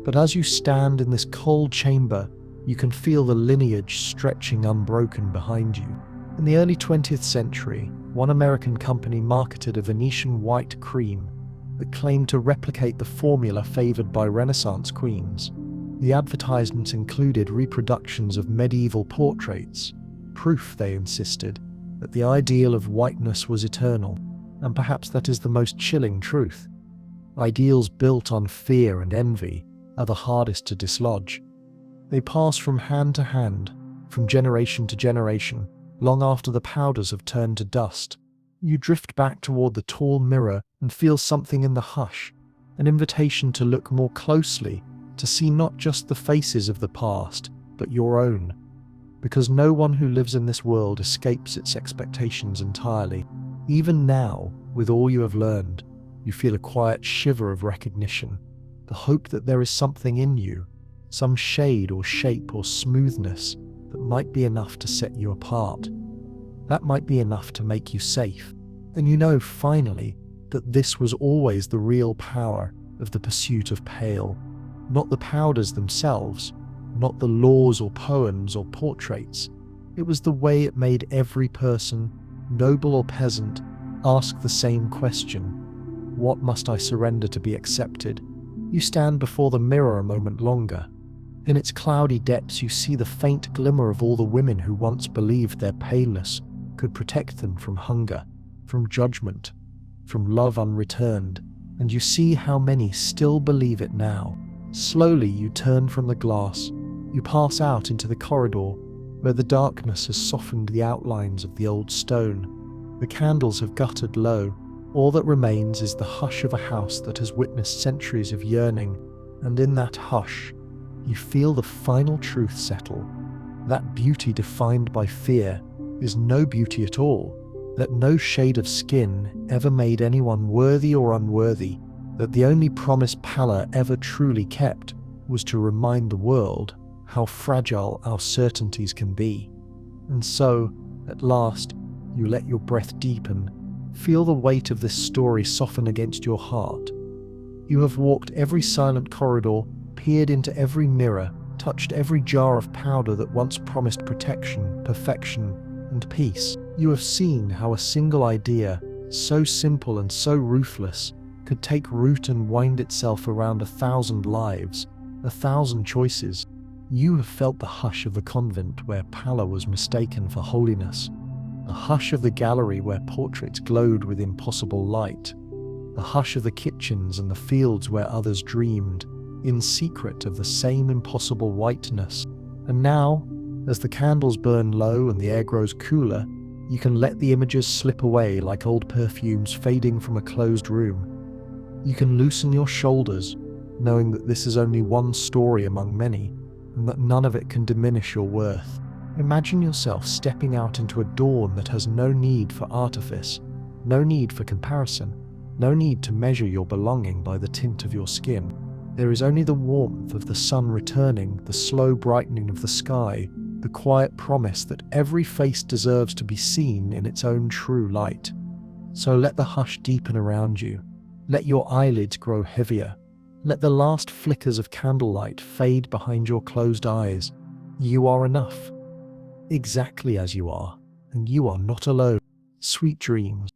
But as you stand in this cold chamber, you can feel the lineage stretching unbroken behind you. In the early 20th century, one American company marketed a Venetian white cream that claimed to replicate the formula favored by Renaissance queens. The advertisements included reproductions of medieval portraits, proof, they insisted, that the ideal of whiteness was eternal, and perhaps that is the most chilling truth. Ideals built on fear and envy are the hardest to dislodge. They pass from hand to hand, from generation to generation, long after the powders have turned to dust. You drift back toward the tall mirror and feel something in the hush, an invitation to look more closely, to see not just the faces of the past, but your own. Because no one who lives in this world escapes its expectations entirely. Even now, with all you have learned, you feel a quiet shiver of recognition, the hope that there is something in you, some shade or shape or smoothness that might be enough to set you apart. That might be enough to make you safe. And you know, finally, that this was always the real power of the pursuit of pale. Not the powders themselves, not the laws or poems or portraits. It was the way it made every person, noble or peasant, ask the same question. What must I surrender to be accepted? You stand before the mirror a moment longer. In its cloudy depths you see the faint glimmer of all the women who once believed their paleness could protect them from hunger, from judgment, from love unreturned, and you see how many still believe it now. Slowly you turn from the glass. You pass out into the corridor, where the darkness has softened the outlines of the old stone. The candles have guttered low. All that remains is the hush of a house that has witnessed centuries of yearning, and in that hush, you feel the final truth settle. That beauty defined by fear is no beauty at all, that no shade of skin ever made anyone worthy or unworthy, that the only promise pallor ever truly kept was to remind the world how fragile our certainties can be. And so, at last, you let your breath deepen, feel the weight of this story soften against your heart. You have walked every silent corridor, peered into every mirror, touched every jar of powder that once promised protection, perfection, and peace. You have seen how a single idea, so simple and so ruthless, could take root and wind itself around 1,000 lives, 1,000 choices. You have felt the hush of the convent where pallor was mistaken for holiness, the hush of the gallery where portraits glowed with impossible light, the hush of the kitchens and the fields where others dreamed, in secret of the same impossible whiteness. And now, as the candles burn low and the air grows cooler, you can let the images slip away like old perfumes fading from a closed room. You can loosen your shoulders, knowing that this is only one story among many, and that none of it can diminish your worth. Imagine yourself stepping out into a dawn that has no need for artifice, no need for comparison, no need to measure your belonging by the tint of your skin. There is only the warmth of the sun returning, the slow brightening of the sky, the quiet promise that every face deserves to be seen in its own true light. So let the hush deepen around you. Let your eyelids grow heavier. Let the last flickers of candlelight fade behind your closed eyes. You are enough, exactly as you are, and you are not alone. Sweet dreams.